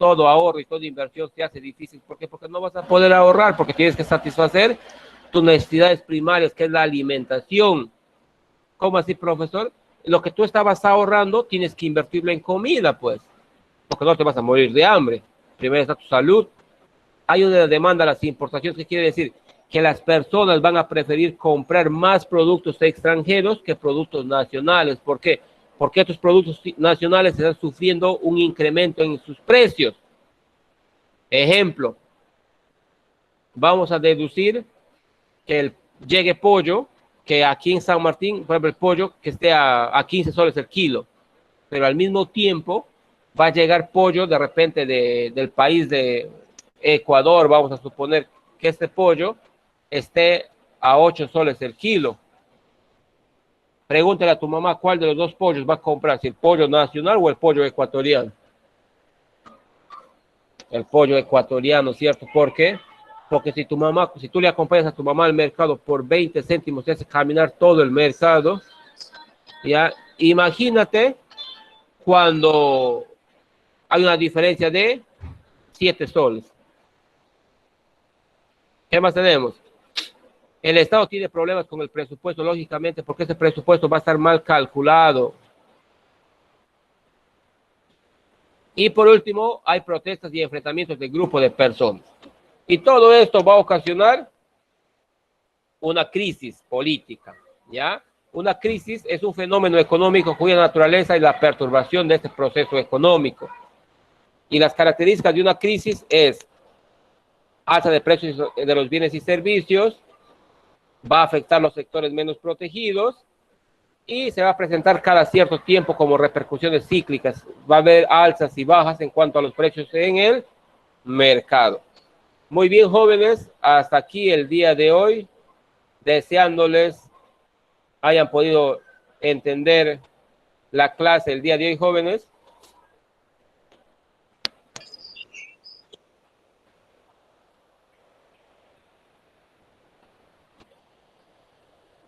todo ahorro y toda inversión se hace difícil. ¿Por qué? Porque no vas a poder ahorrar, porque tienes que satisfacer tus necesidades primarias, que es la alimentación. ¿Cómo así, profesor? Lo que tú estabas ahorrando, tienes que invertirlo en comida, pues, porque no te vas a morir de hambre. Primero está tu salud. Hay una demanda a las importaciones, que quiere decir que las personas van a preferir comprar más productos extranjeros que productos nacionales. ¿Por qué? Porque estos productos nacionales están sufriendo un incremento en sus precios. Ejemplo, vamos a deducir que llegue pollo, que aquí en San Martín, por ejemplo, el pollo que esté a 15 soles el kilo, pero al mismo tiempo va a llegar pollo de repente del país de Ecuador, vamos a suponer que este pollo esté a 8 soles el kilo. Pregúntale a tu mamá cuál de los dos pollos va a comprar, si el pollo nacional o el pollo ecuatoriano. El pollo ecuatoriano, ¿cierto? ¿Por qué? Porque si tú le acompañas a tu mamá al mercado por 20 céntimos, te hace caminar todo el mercado, ¿ya? Imagínate cuando hay una diferencia de 7 soles. ¿Qué más tenemos? El Estado tiene problemas con el presupuesto, lógicamente, porque ese presupuesto va a estar mal calculado. Y por último, hay protestas y enfrentamientos de grupos de personas. Y todo esto va a ocasionar una crisis política, ¿ya? Una crisis es un fenómeno económico cuya naturaleza es la perturbación de este proceso económico. Y las características de una crisis es alza de precios de los bienes y servicios, va a afectar a los sectores menos protegidos y se va a presentar cada cierto tiempo como repercusiones cíclicas. Va a haber alzas y bajas en cuanto a los precios en el mercado. Muy bien, jóvenes, hasta aquí el día de hoy, deseándoles hayan podido entender la clase el día de hoy, jóvenes.